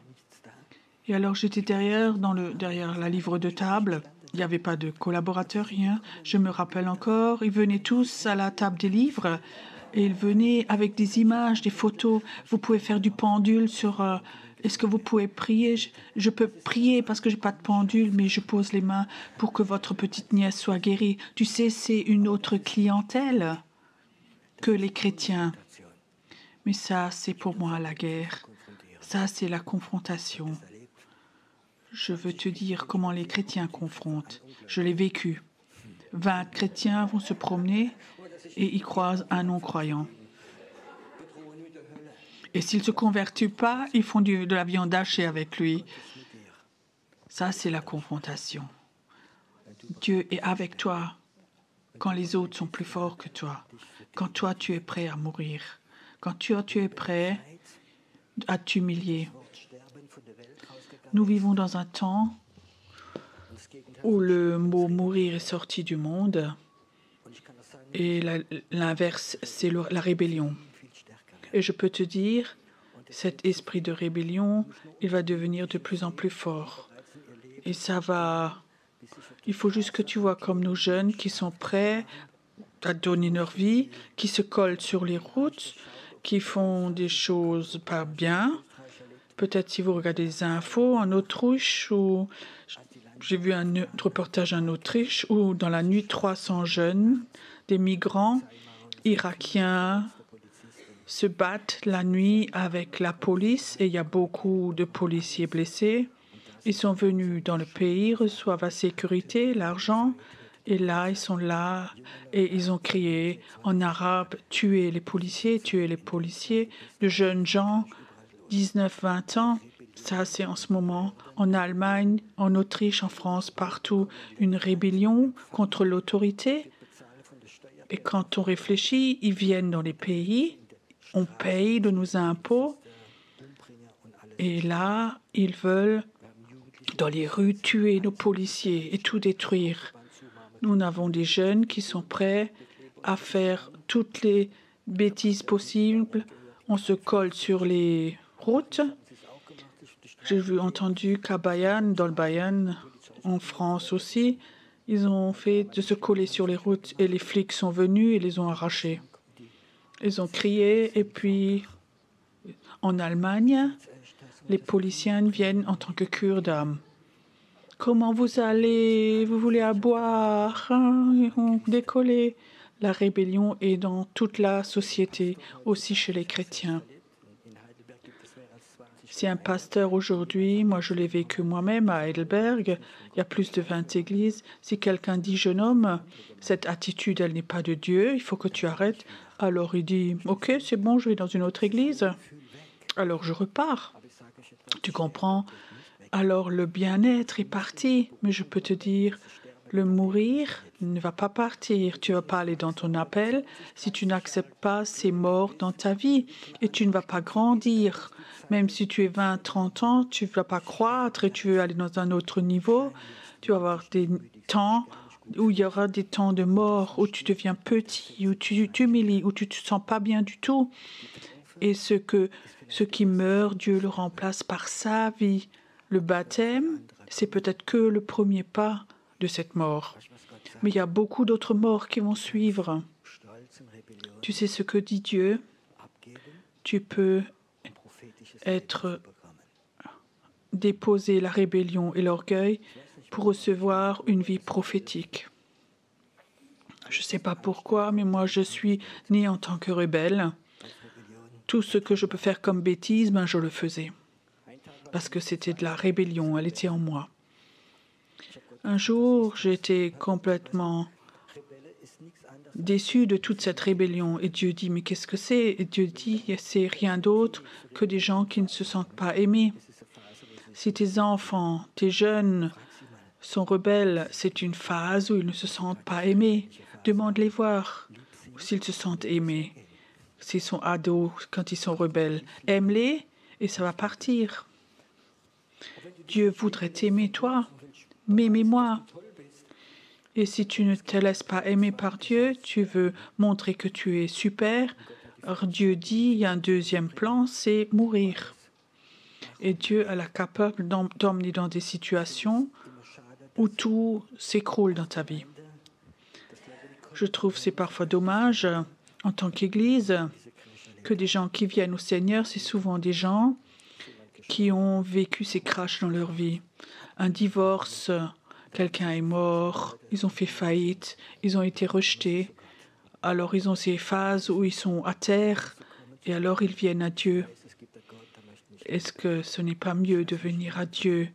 Et alors j'étais derrière la livre de table. Il n'y avait pas de collaborateurs, rien. Je me rappelle encore, ils venaient tous à la table des livres et ils venaient avec des images, des photos. Vous pouvez faire du pendule sur... Est-ce que vous pouvez prier? Je peux prier parce que je n'ai pas de pendule, mais je pose les mains pour que votre petite nièce soit guérie. Tu sais, c'est une autre clientèle que les chrétiens. Mais ça, c'est pour moi la guerre. Ça, c'est la confrontation. Je veux te dire comment les chrétiens confrontent. Je l'ai vécu. 20 chrétiens vont se promener et ils croisent un non-croyant. Et s'il ne se convertit pas, ils font de la viande hachée avec lui. Ça, c'est la confrontation. Dieu est avec toi quand les autres sont plus forts que toi. Quand toi, tu es prêt à mourir. Quand tu es prêt à t'humilier. Nous vivons dans un temps où le mot « mourir » est sorti du monde et l'inverse, c'est la rébellion. Et je peux te dire, cet esprit de rébellion, il va devenir de plus en plus fort. Et ça va... Il faut juste que tu vois comme nos jeunes qui sont prêts à donner leur vie, qui se collent sur les routes, qui font des choses pas bien. Peut-être si vous regardez des infos en Autriche, ou j'ai vu un reportage en Autriche où dans la nuit 300 jeunes, des migrants irakiens, se battent la nuit avec la police et il y a beaucoup de policiers blessés. Ils sont venus dans le pays, reçoivent la sécurité, l'argent, et là, ils sont là et ils ont crié en arabe « Tuez les policiers, tuez les policiers ». De jeunes gens, 19-20 ans, ça c'est en ce moment en Allemagne, en Autriche, en France, partout, une rébellion contre l'autorité. Et quand on réfléchit, ils viennent dans les pays, on paye de nos impôts, et là, ils veulent, dans les rues, tuer nos policiers et tout détruire. Nous avons des jeunes qui sont prêts à faire toutes les bêtises possibles. On se colle sur les routes. J'ai entendu qu'à Bayonne, dans le Bayonne, en France aussi, ils ont fait de se coller sur les routes et les flics sont venus et les ont arrachés. Ils ont crié et puis en Allemagne, les policiers viennent en tant que cure-dame. Comment vous allez? Vous voulez à boire? Ils ont décollé. La rébellion est dans toute la société, aussi chez les chrétiens. Si un pasteur aujourd'hui, moi je l'ai vécu moi-même à Heidelberg, il y a plus de 20 églises, si quelqu'un dit « jeune homme, cette attitude, elle n'est pas de Dieu, il faut que tu arrêtes », alors il dit « ok, c'est bon, je vais dans une autre église ». Alors je repars. Tu comprends? Alors le bien-être est parti, mais je peux te dire, le mourir ne va pas partir. Tu ne vas pas aller dans ton appel. Si tu n'acceptes pas, c'est mort dans ta vie et tu ne vas pas grandir. Même si tu es 20, 30 ans, tu ne vas pas croître et tu veux aller dans un autre niveau. Tu vas avoir des temps où il y aura des temps de mort, où tu deviens petit, où tu t'humilies, où tu ne te sens pas bien du tout. Et ce qui meurt, Dieu le remplace par sa vie. Le baptême, c'est peut-être que le premier pas de cette mort. Mais il y a beaucoup d'autres morts qui vont suivre. Tu sais ce que dit Dieu? Tu peux déposer la rébellion et l'orgueil pour recevoir une vie prophétique. Je ne sais pas pourquoi, mais moi je suis née en tant que rebelle. Tout ce que je peux faire comme bêtise, je le faisais. Parce que c'était de la rébellion, elle était en moi. Un jour, j'étais complètement déçu de toute cette rébellion. Et Dieu dit, mais qu'est-ce que c'est? Et Dieu dit, c'est rien d'autre que des gens qui ne se sentent pas aimés. Si tes enfants, tes jeunes sont rebelles, c'est une phase où ils ne se sentent pas aimés. Demande-les voir s'ils se sentent aimés. S'ils sont ados, quand ils sont rebelles, aime-les et ça va partir. Dieu voudrait t'aimer, toi, mais aimez-moi. Et si tu ne te laisses pas aimer par Dieu, tu veux montrer que tu es super. Alors Dieu dit, il y a un deuxième plan, c'est mourir. Et Dieu est capable d'emmener dans des situations où tout s'écroule dans ta vie. Je trouve que c'est parfois dommage, en tant qu'Église, que des gens qui viennent au Seigneur, c'est souvent des gens qui ont vécu ces crashs dans leur vie. Un divorce, quelqu'un est mort, ils ont fait faillite, ils ont été rejetés. Alors ils ont ces phases où ils sont à terre et alors ils viennent à Dieu. Est-ce que ce n'est pas mieux de venir à Dieu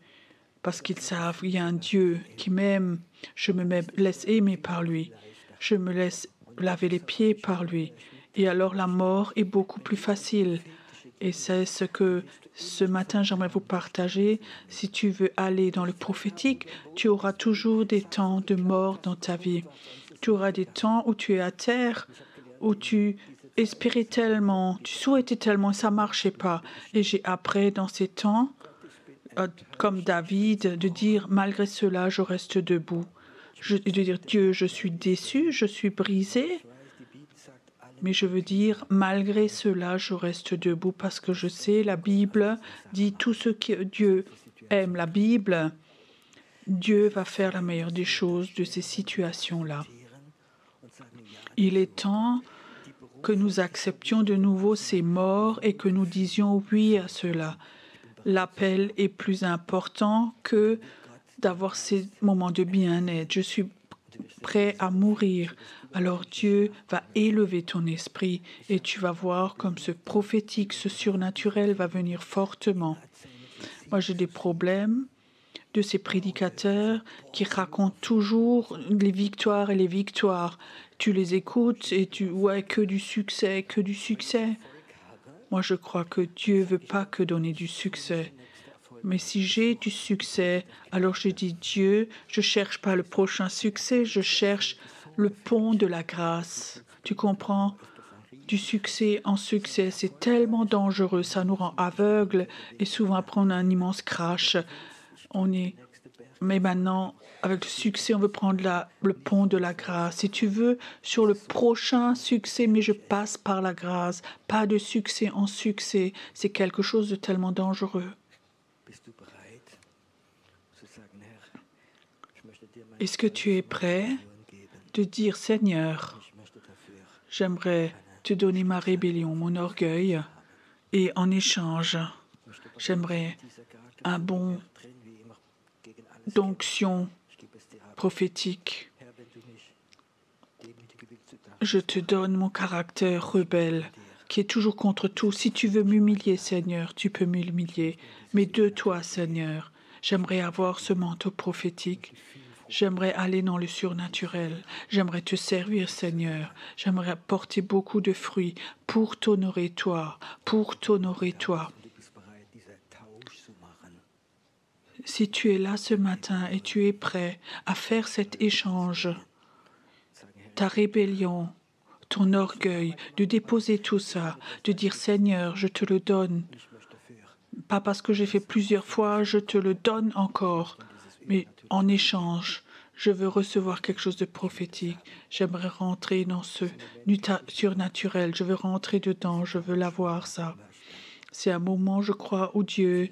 parce qu'ils savent qu'il y a un Dieu qui m'aime, je me laisse aimer par lui, je me laisse laver les pieds par lui. Et alors la mort est beaucoup plus facile. Et c'est ce que ce matin j'aimerais vous partager. Si tu veux aller dans le prophétique, tu auras toujours des temps de mort dans ta vie. Tu auras des temps où tu es à terre, où tu espérais tellement, tu souhaitais tellement, ça ne marchait pas. Et j'ai appris dans ces temps, comme David, de dire malgré cela, je reste debout. De dire Dieu, je suis déçu, je suis brisé. Mais je veux dire, malgré cela, je reste debout parce que je sais, la Bible dit tout ce que Dieu aime. La Bible, Dieu va faire la meilleure des choses de ces situations-là. Il est temps que nous acceptions de nouveau ces morts et que nous disions oui à cela. L'appel est plus important que d'avoir ces moments de bien-être. Je suis prêt à mourir. Alors Dieu va élever ton esprit et tu vas voir comme ce prophétique, ce surnaturel va venir fortement. Moi, j'ai des problèmes de ces prédicateurs qui racontent toujours les victoires et les victoires. Tu les écoutes et ouais, que du succès, que du succès. Moi, je crois que Dieu veut pas que donner du succès. Mais si j'ai du succès, alors je dis Dieu, je cherche pas le prochain succès, je cherche le pont de la grâce. Tu comprends? Du succès en succès, c'est tellement dangereux, ça nous rend aveugles et souvent après on a un immense crash. Mais maintenant, avec le succès, on veut prendre le pont de la grâce. Si tu veux, sur le prochain succès, mais je passe par la grâce. Pas de succès en succès. C'est quelque chose de tellement dangereux. Est-ce que tu es prêt de dire, Seigneur, j'aimerais te donner ma rébellion, mon orgueil, et en échange, j'aimerais un bon d'onction prophétique. Je te donne mon caractère rebelle qui est toujours contre tout. Si tu veux m'humilier, Seigneur, tu peux m'humilier. Mais de toi, Seigneur, j'aimerais avoir ce manteau prophétique. J'aimerais aller dans le surnaturel. J'aimerais te servir, Seigneur. J'aimerais apporter beaucoup de fruits pour t'honorer, toi, pour t'honorer, toi. Si tu es là ce matin et tu es prêt à faire cet échange, ta rébellion, ton orgueil, de déposer tout ça, de dire Seigneur, je te le donne. Pas parce que j'ai fait plusieurs fois, je te le donne encore, mais en échange, je veux recevoir quelque chose de prophétique. J'aimerais rentrer dans ce surnaturel, je veux rentrer dedans, je veux l'avoir ça. C'est un moment, je crois, où Dieu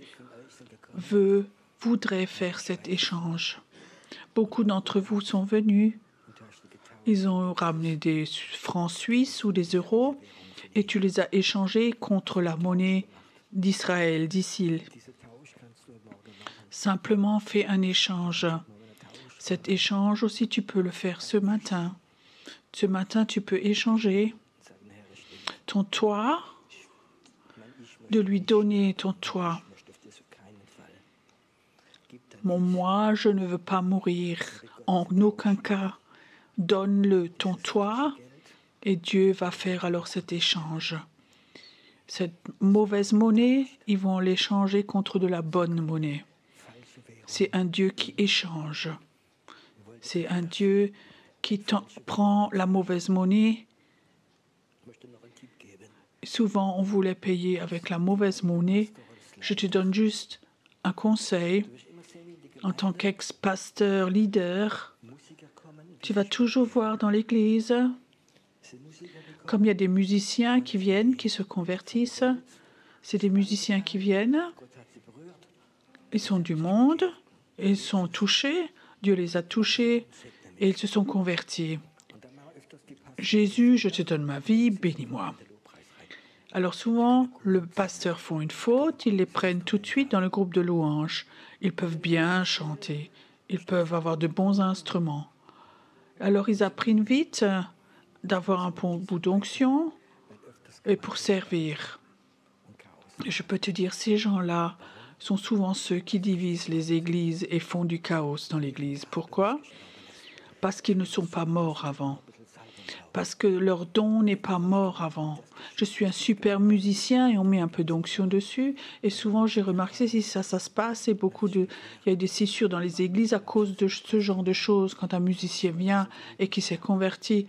voudrait faire cet échange. Beaucoup d'entre vous sont venus. Ils ont ramené des francs suisses ou des euros et tu les as échangés contre la monnaie d'Israël, d'ici. Simplement fais un échange. Cet échange aussi, tu peux le faire ce matin. Ce matin, tu peux échanger ton toit, de lui donner ton toit. Mon moi, je ne veux pas mourir. En aucun cas, donne-le ton toit et Dieu va faire alors cet échange. Cette mauvaise monnaie, ils vont l'échanger contre de la bonne monnaie. C'est un Dieu qui échange. C'est un Dieu qui prend la mauvaise monnaie. Souvent, on voulait payer avec la mauvaise monnaie. Je te donne juste un conseil. En tant qu'ex-pasteur, leader, tu vas toujours voir dans l'Église, comme il y a des musiciens qui viennent, qui se convertissent, c'est des musiciens qui viennent, ils sont du monde, ils sont touchés, Dieu les a touchés et ils se sont convertis. Jésus, je te donne ma vie, bénis-moi. Alors souvent, le pasteur font une faute, ils les prennent tout de suite dans le groupe de louanges. Ils peuvent bien chanter, ils peuvent avoir de bons instruments. Alors ils apprennent vite d'avoir un bon bout d'onction et pour servir. Je peux te dire, ces gens-là sont souvent ceux qui divisent les églises et font du chaos dans l'église. Pourquoi? Parce qu'ils ne sont pas morts avant. Parce que leur don n'est pas mort avant. Je suis un super musicien et on met un peu d'onction dessus. Et souvent, j'ai remarqué si ça se passe. Et il y a des scissures dans les églises à cause de ce genre de choses. Quand un musicien vient et qui s'est converti,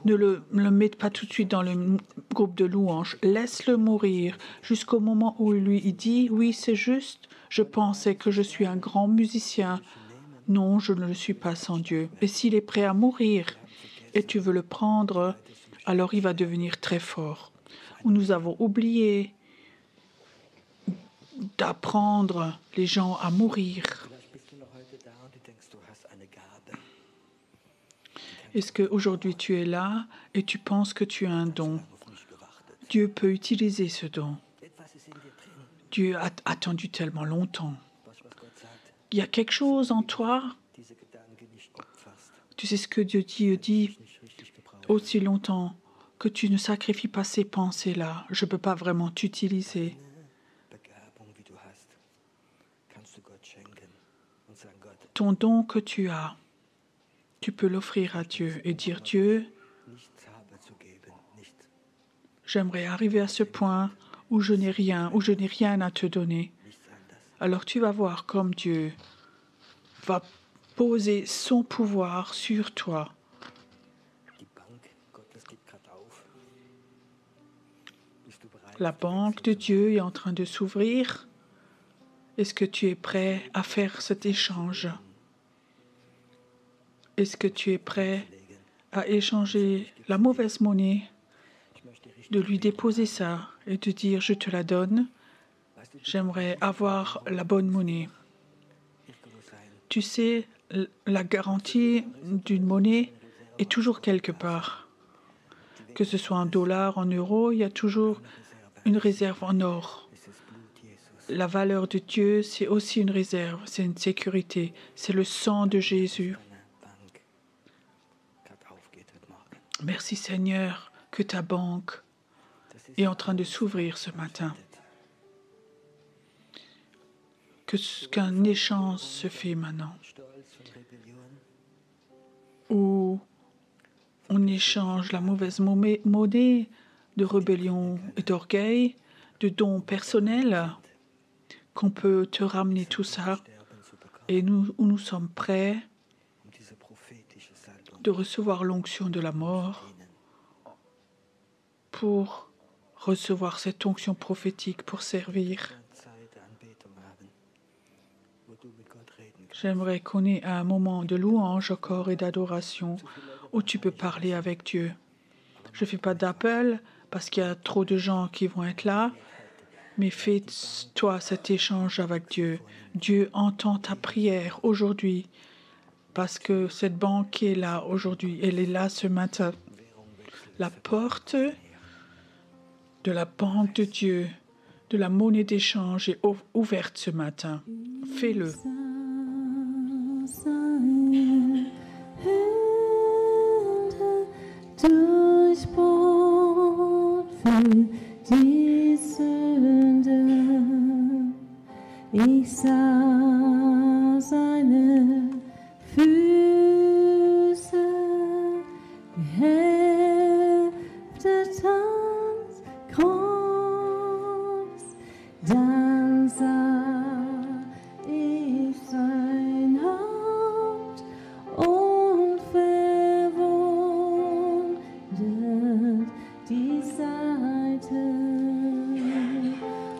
ne le mette pas tout de suite dans le groupe de louanges. Laisse-le mourir jusqu'au moment où il dit « Oui, c'est juste. Je pensais que je suis un grand musicien. Non, je ne le suis pas sans Dieu. » Et s'il est prêt à mourir, et tu veux le prendre, alors il va devenir très fort. Où nous avons oublié d'apprendre les gens à mourir. Vielleicht bist du noch heute da und du denkst, du hast eine Gabe. Est-ce qu'aujourd'hui tu es là et tu penses que tu as un don? Auf mich gewartet. Dieu peut utiliser ce don. Etwas ist in dir drin. Dieu a attendu tellement longtemps. Was Gott sagt, Il y a quelque chose en toi. diese Gedanken nicht opferst, Tu sais ce que Dieu dit nicht richtig gebraucht. aussi longtemps que tu ne sacrifies pas ces pensées-là. Je ne peux pas vraiment t'utiliser. Begabung, wie du hast, kannst du Gott schenken und sagen, Gott, Ton don que tu as, tu peux l'offrir à Dieu et dire, Dieu, nichts habe zu geben, nichts, j'aimerais arriver à ce point où je n'ai rien à te donner. nichts anderes. Alors tu vas voir comme Dieu va poser son pouvoir sur toi. Die Bank Gottes geht gerade auf. Bist du bereit? La banque de Dieu est en train de s'ouvrir. Est-ce que tu es prêt à faire cet échange? Est-ce que tu es prêt à échanger la mauvaise monnaie, Ich möchte richtig, de lui déposer ça et de dire je te la donne? weißt du, J'aimerais avoir la bonne monnaie. irgendwo sein, Tu sais, la garantie d'une monnaie est toujours quelque part. Que ce soit en dollars, en euros, il y a toujours une réserve en or. es ist Blut Jesus. La valeur de Dieu, c'est aussi une réserve, c'est une sécurité, c'est le sang de Jésus. Deine Bank gerade aufgeht heute Morgen. Merci Seigneur que ta banque Das ist est en train de s'ouvrir ce matin, qu'un échange se fait maintenant, Stolz und Rebellion. où on échange la mauvaise monnaie de rébellion et d'orgueil, de dons personnels, qu'on peut te ramener tout ça, Sterben zu bekommen, et nous sommes prêts diese prophetische Salbung de recevoir l'onction de la mort dienen. pour recevoir cette onction prophétique pour servir. Eine Zeit der Anbetung haben, wo du mit Gott reden kannst. J'aimerais qu'on ait un moment de louange encore et d'adoration où tu peux parler avec Dieu. Je ne fais pas d'appel parce qu'il y a trop de gens qui vont être là, mais fais-toi cet échange avec Dieu. Dieu entend ta prière aujourd'hui parce que cette banque qui est là aujourd'hui, elle est là ce matin. La porte de la banque de Dieu, de la monnaie d'échange est ouverte ce matin. Fais-le. Seine Hände durchbohrt für die Sünde. Ich sah seine Füße geheftet ans Kreuz, dann sah ich sein Haupt und verwundert die Seite.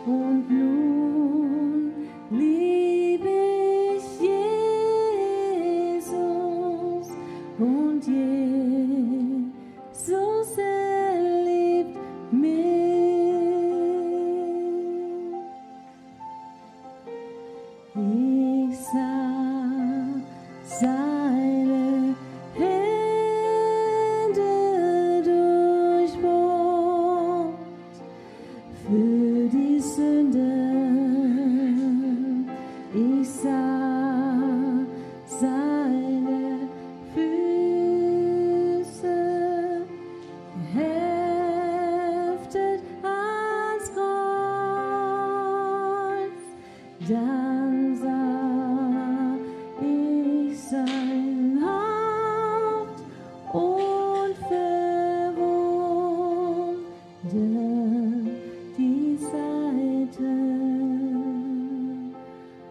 Und nun liebe ich Jesus und Jesus, er liebt mich. Ich sah seine Hände durchbohrt für die Sünde. Ich sah seine Füße geheftet ans Kreuz. Dann sah ich sein Haupt und verwundert die Seite.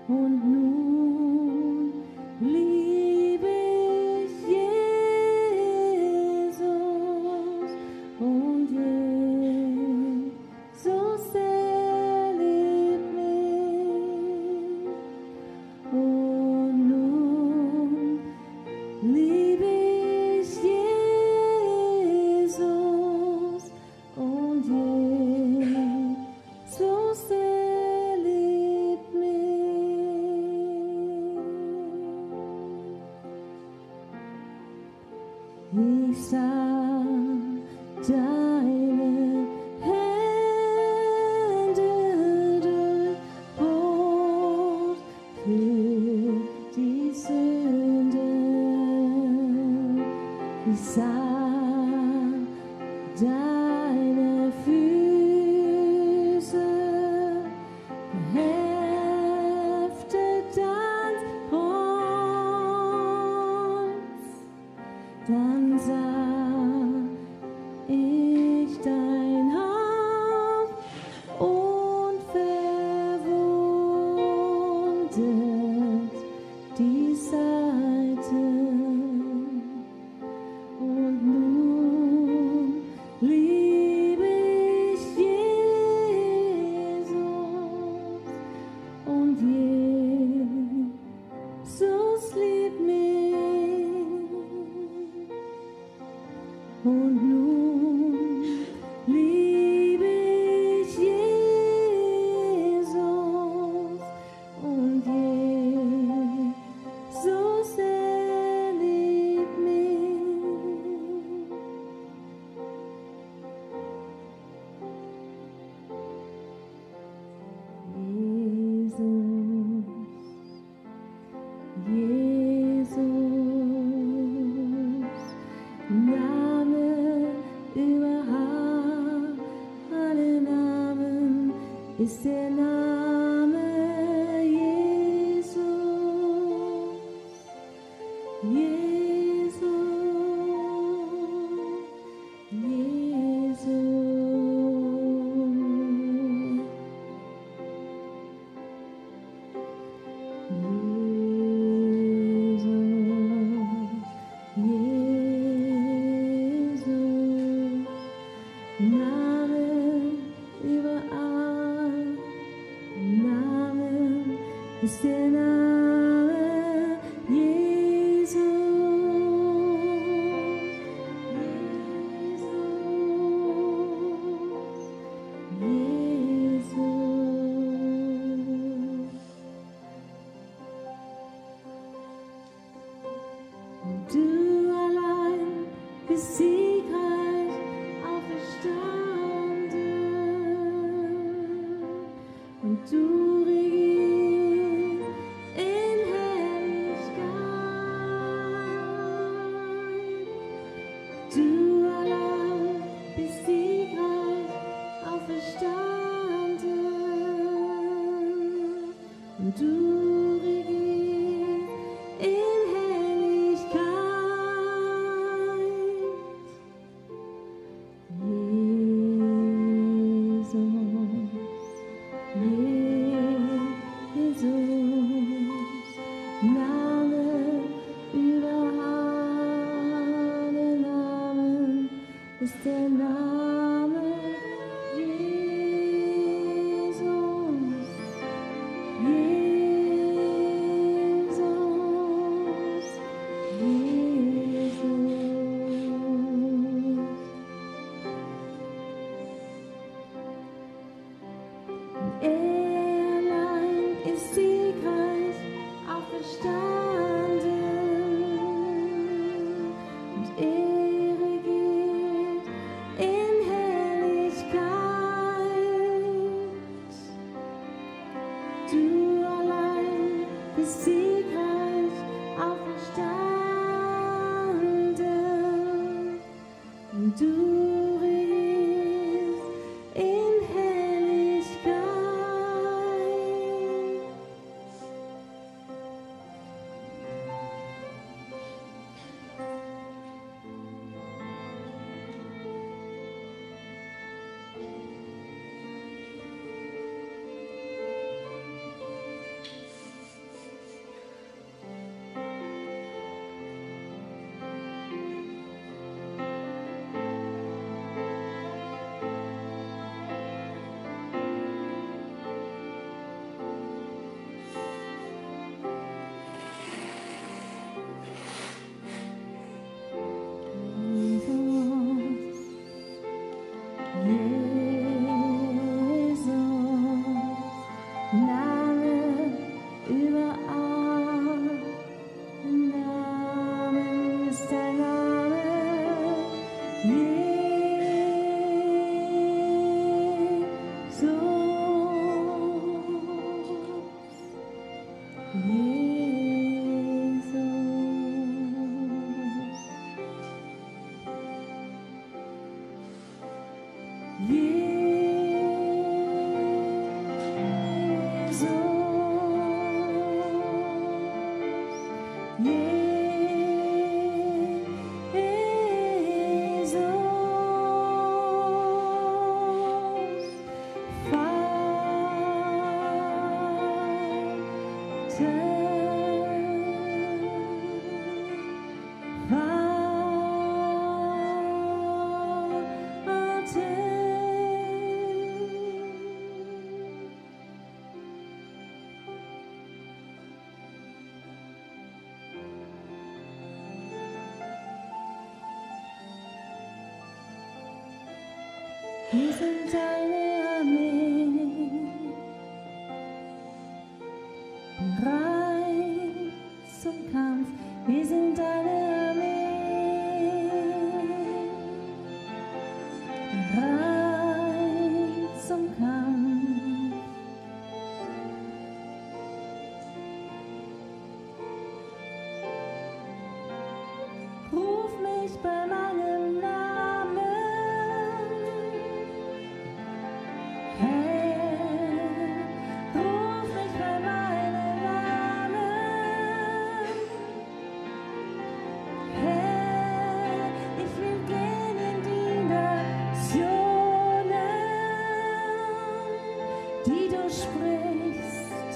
Und nun lieb Ich sah deine Hände durchbohrt für die Sünde. Ich sah deine Füße geheftet ans Kreuz. Dann sah ich dein Haupt und verwundet die Seite. Und nun liebe ich Jesus und Jesus liebt mich. Und nun liebe ich Jesus und Jesus, er liebt mich. Jesus, Name über alle Namen ist der Name Jesus. Jesus, Jesus. Name über allen Namen ist der Name Jesus. Jesus, Jesus. Du allein bist siegreich auferstanden und du regierst in Herrlichkeit. Du allein bist siegreich auferstanden und du regierst in Herrlichkeit. Jesus, Name über alle Namen ist der Name Jesus. Jesus, Jesus. Er allein ist siegreich auferstanden und er regiert in Herrlichkeit. Du allein bist siegreich auferstanden und du regierst in Herrlichkeit. Wir sind deine Armee, bereit zum Kampf. Wir sind deine Armee, bereit zum Kampf. Ruf mich bei meinem Namen. Ruf mich bei meinem Namen. Herr, ich will gehen in die Nationen, die du sprichst,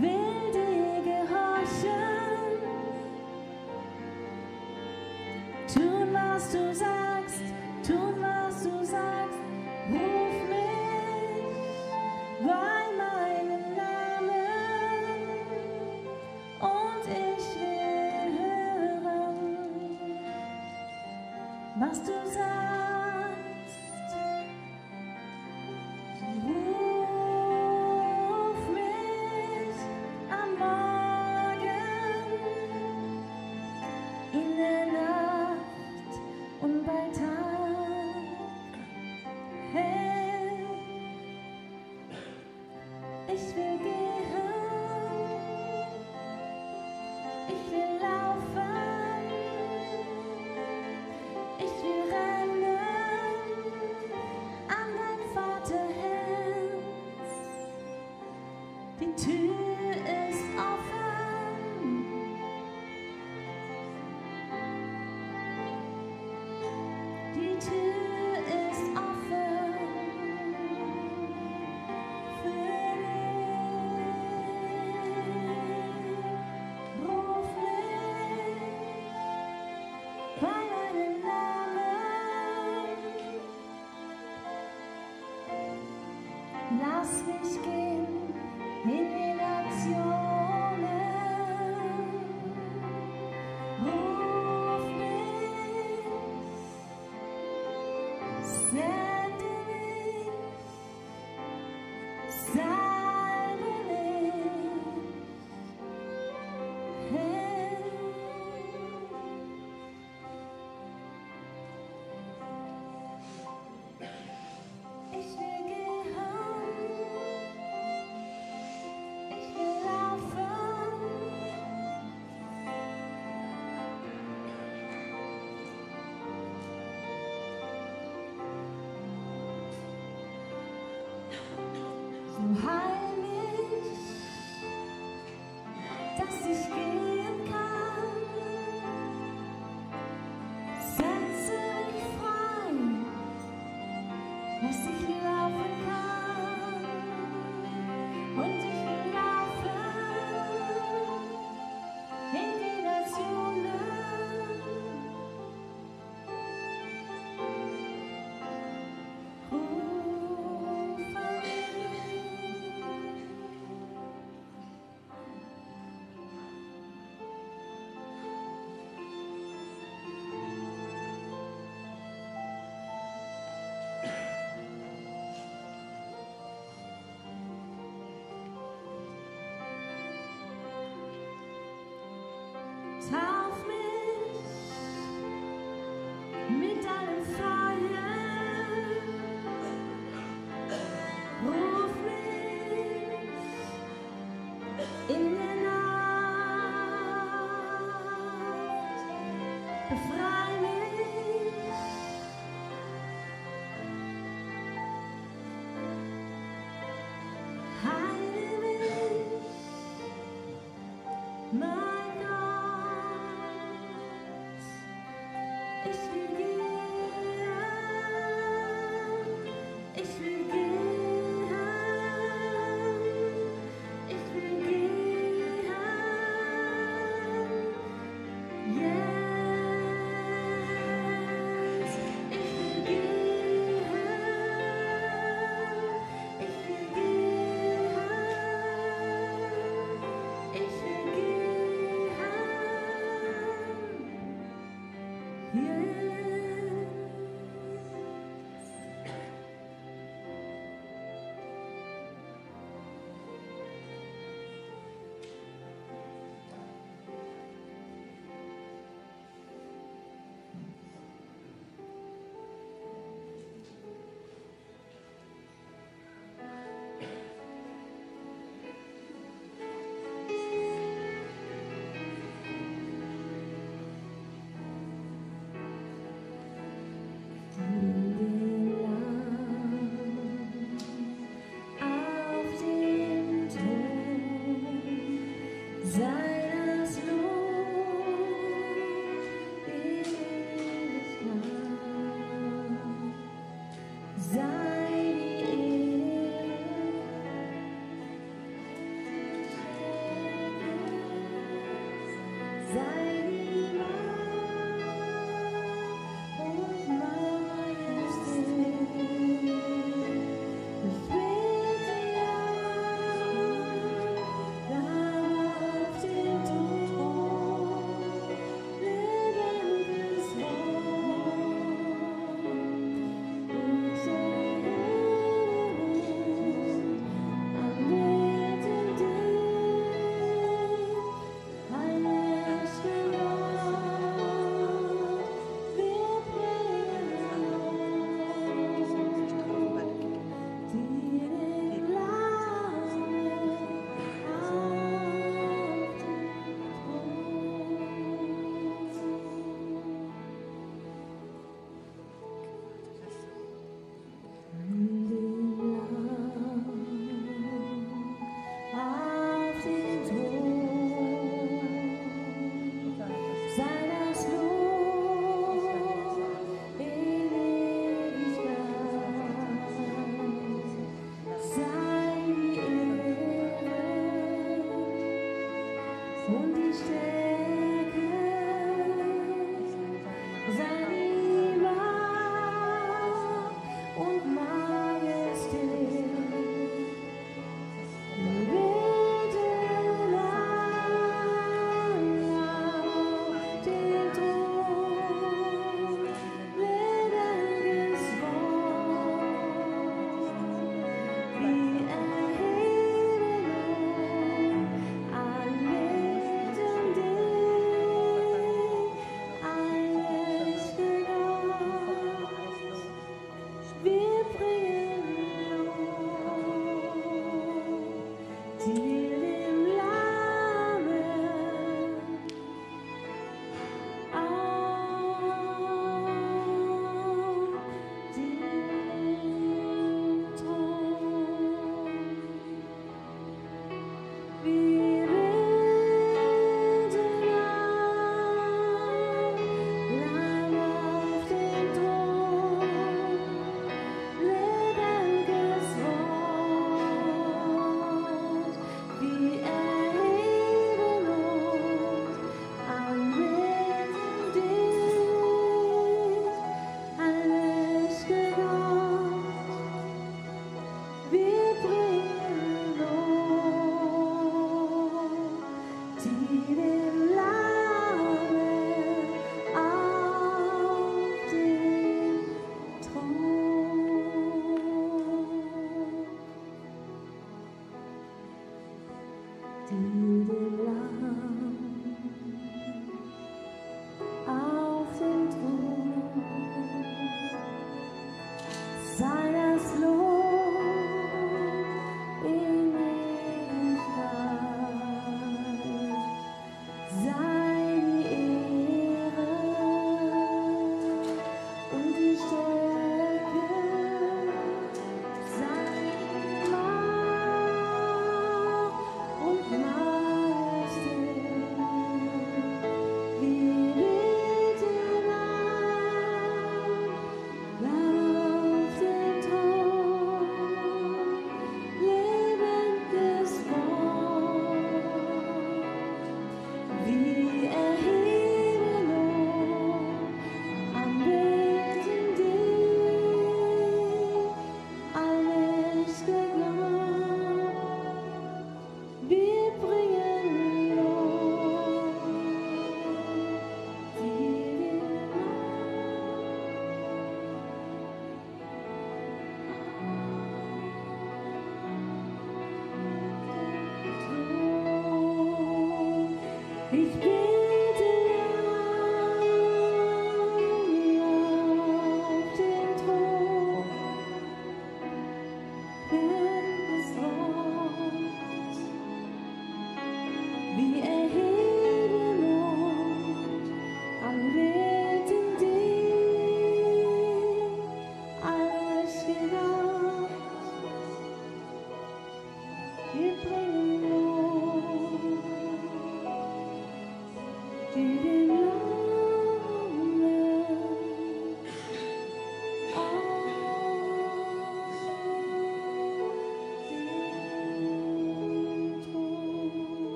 will dir gehorchen, tun, was du sagst, tun, was du sagst. Ruf mich bei meinem Namen und ich will hören, was du sagst. Ruf mich am Morgen, in der Nacht und bei Tag. Herr, ich will gehen, ich will laufen, ich will rennen an dein Vaterherz. Die Tür ist offen, die Tür ist offen für mich. Ruf mich bei meinem Namen. Lass mich gehen in die Nationen. Ruf mich, sende mich, salbe mich, Herr. Ich will gehen, ich will laufen, so heil mich, dass ich gehen kann. Setze mich frei, dass ich laufen kann. Und ich will laufen in die Nationen. Ruf an mich. Tauf mich mit deinem Feuer, ruf mich in der Nacht, befrei mich, heile mich, mein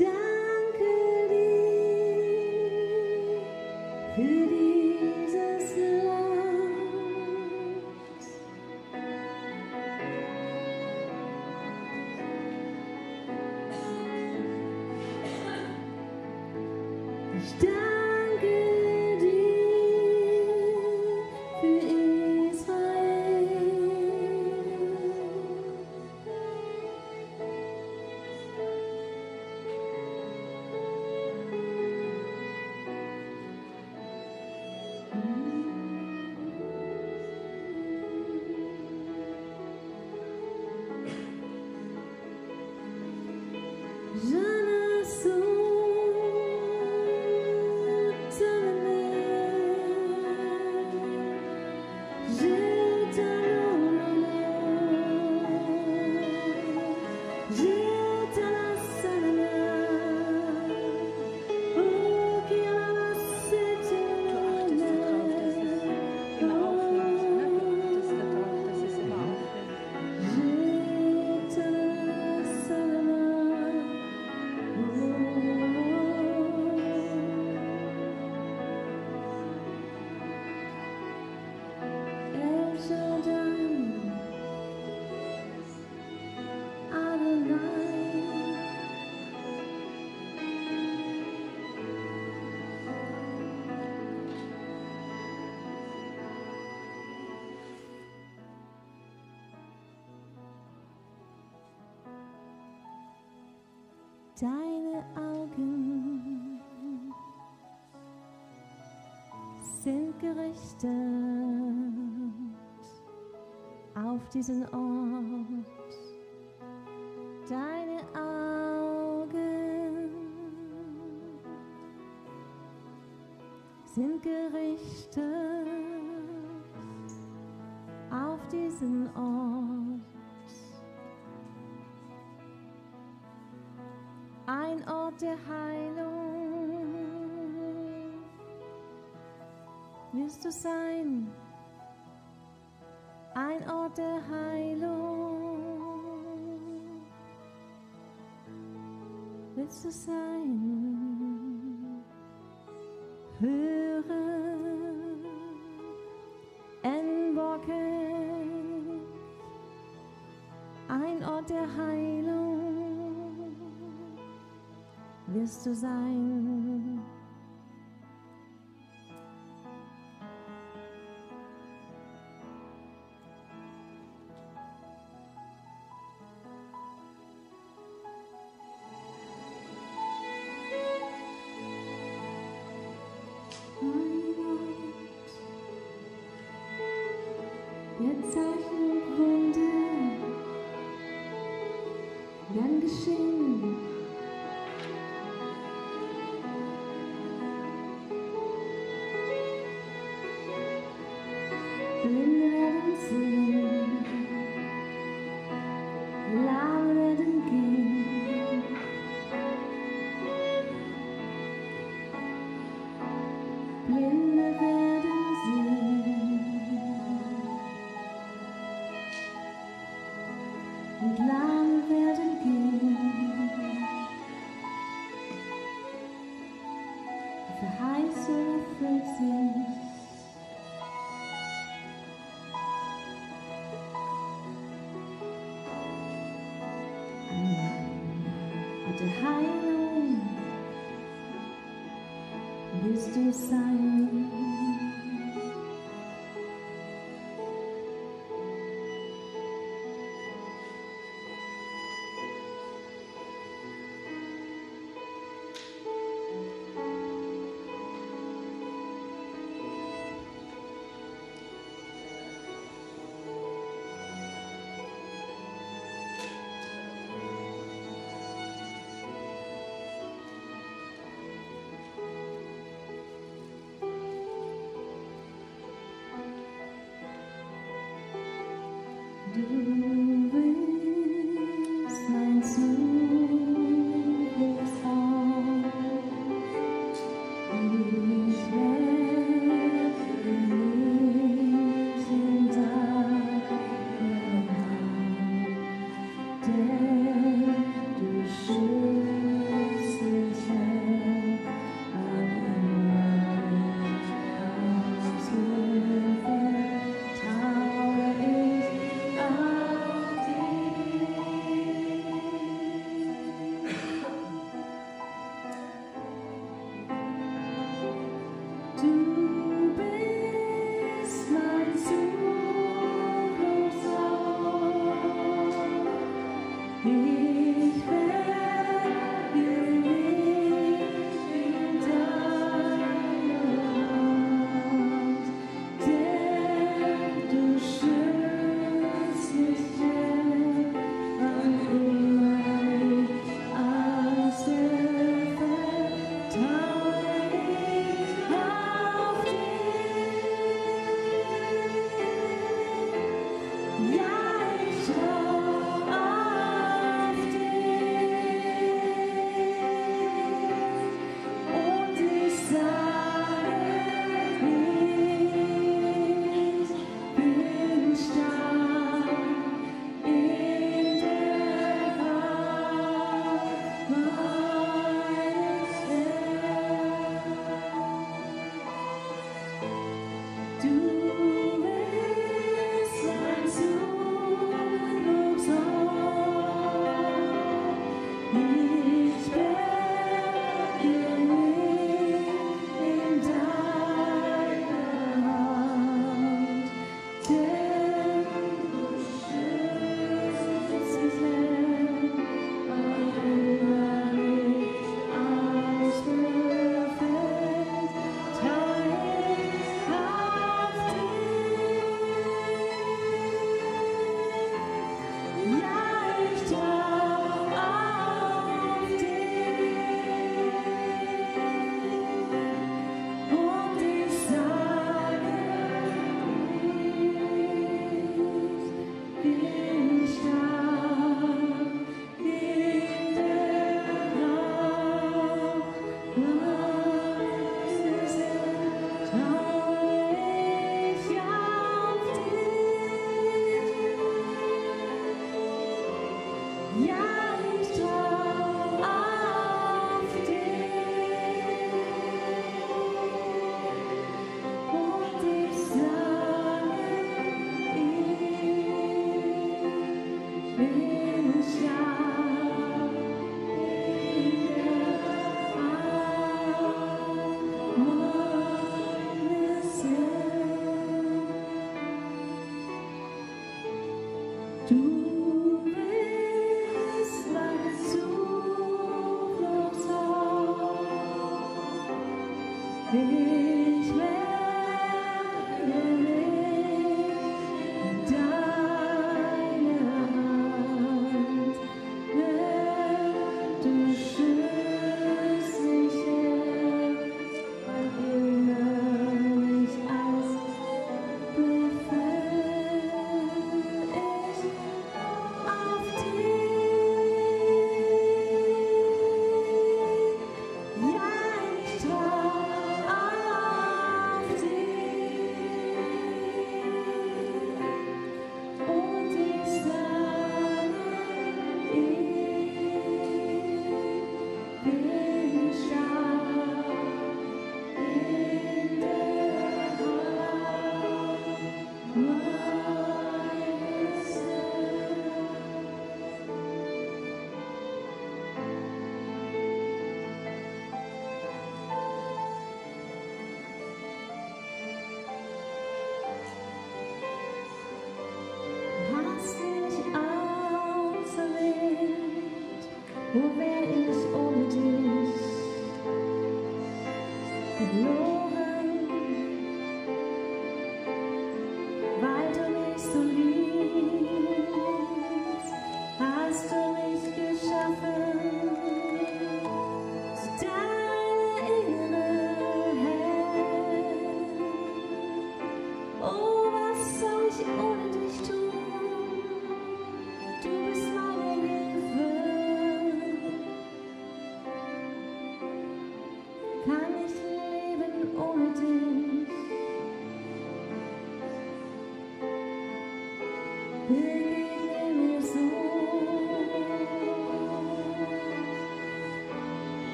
danke dir für dieses Land. Ich danke dir für Israel. Deine Augen sind gerichtet auf diesen Ort. Deine Augen sind gerichtet auf diesen Ort. Ein Ort der Heilung wirst du sein. Ein Ort der Heilung willst du sein. Höre Enborken, ein Ort der Heilung wirst du sein. Der Zeichen und Wunder werden geschehen. Blinde werden sehen, Lahme werden gehen. Blinde werden sehen und Lahme werden gehen. Die Verheißung erfüllt sich. Der Heilung wirst du sein.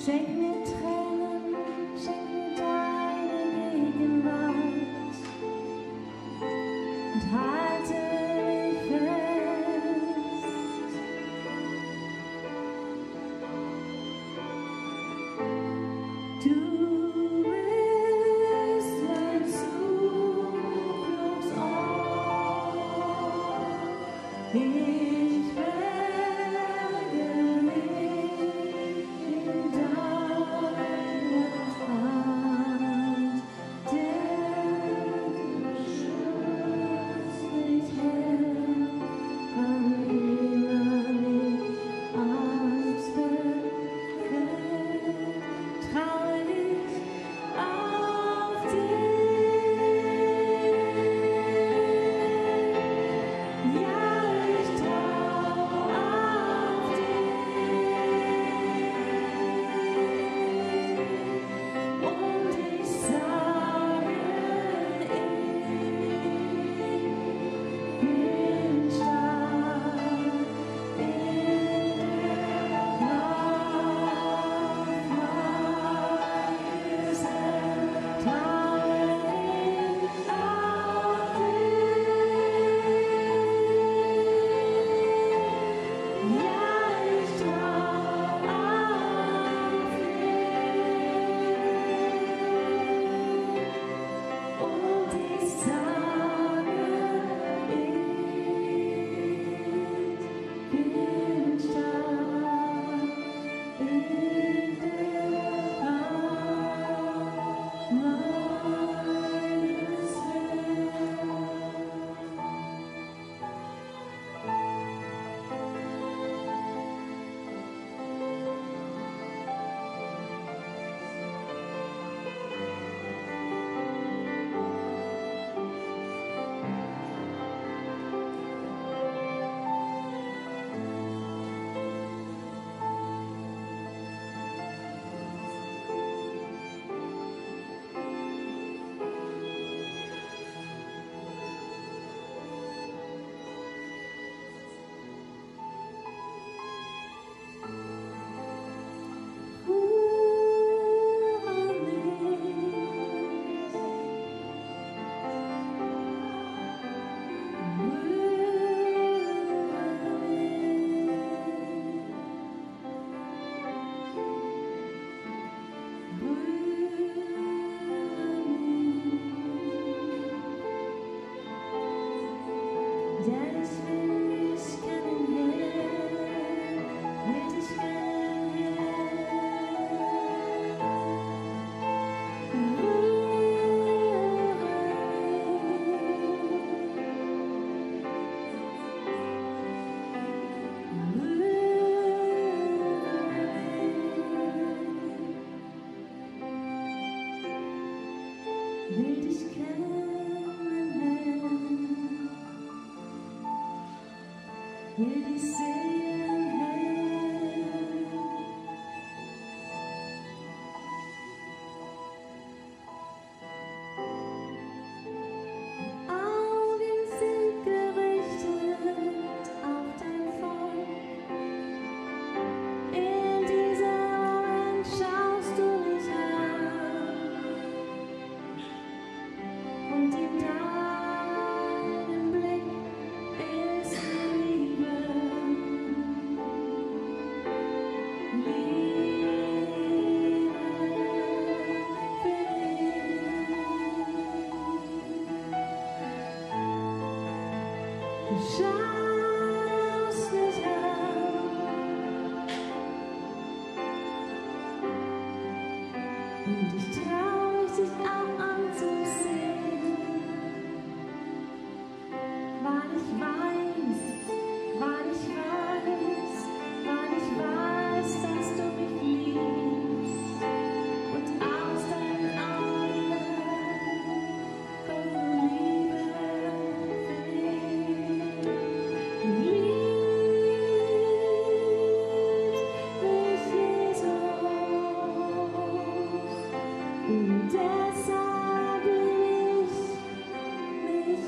Schenk mir Tränen, schenk mir deine Gegenwart und halte mich fest. Du bist mein Zufluchtsort. Ich berge mich in deiner Hand, denn du schützt mich her, wann immer mich Angst befällt. Traue ich auf dich. Ja, ich traue Deshalb will ich mich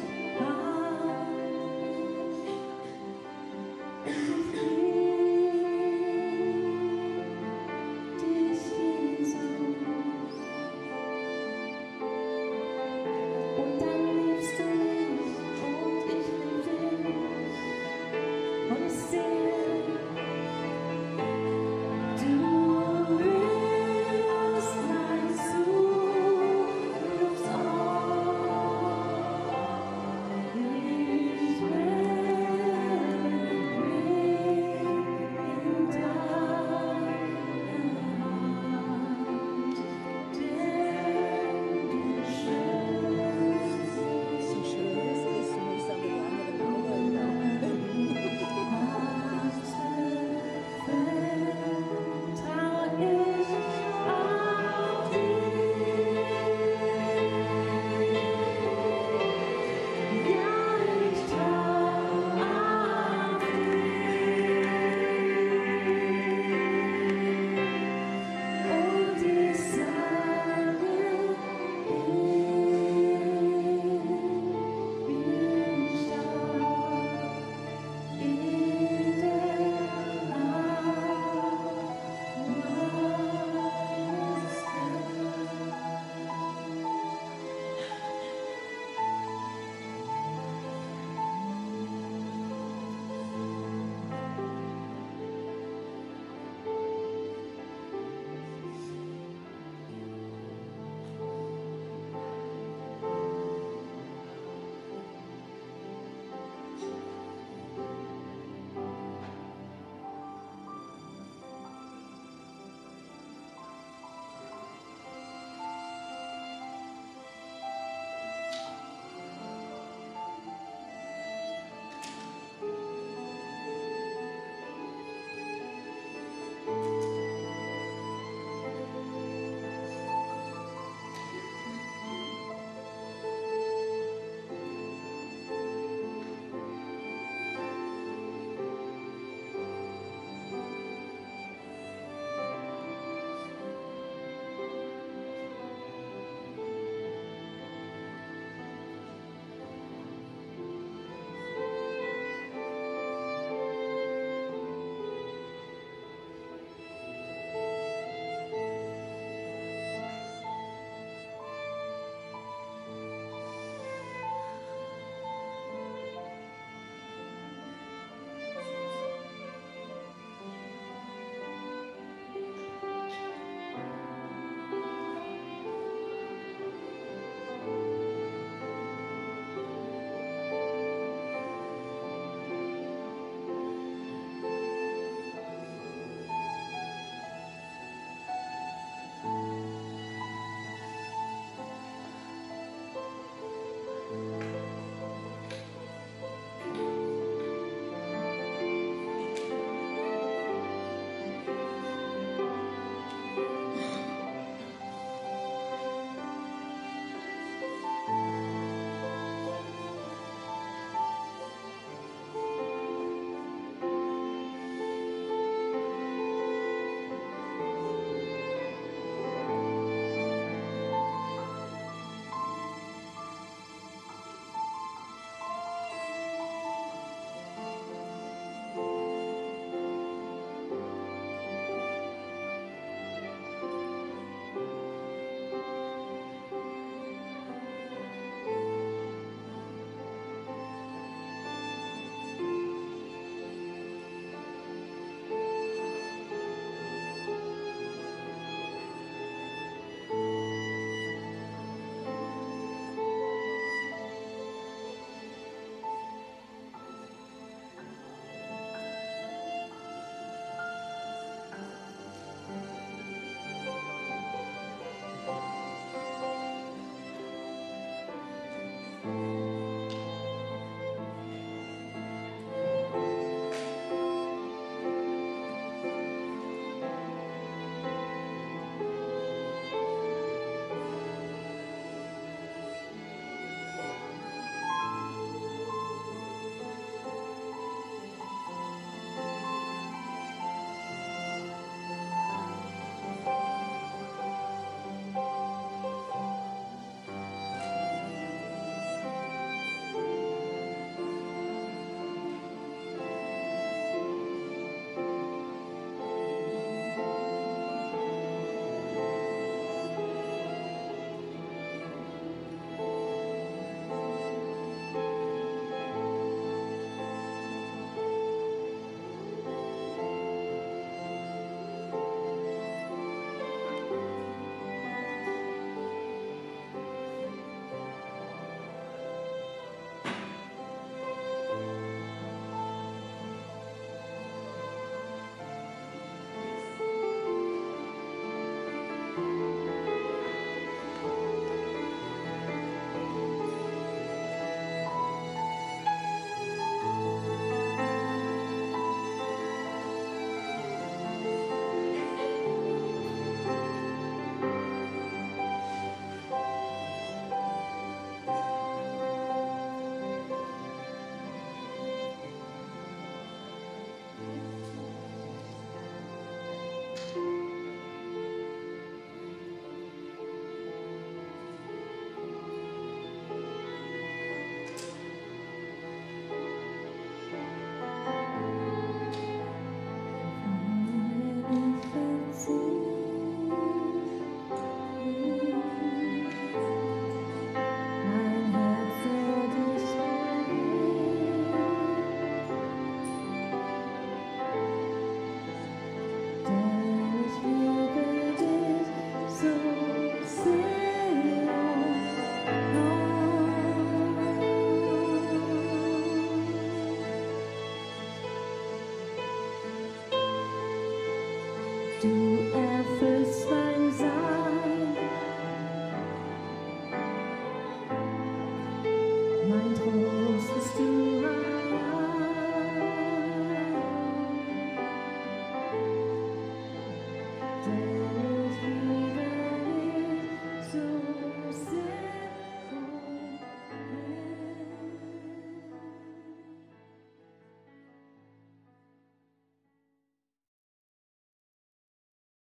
du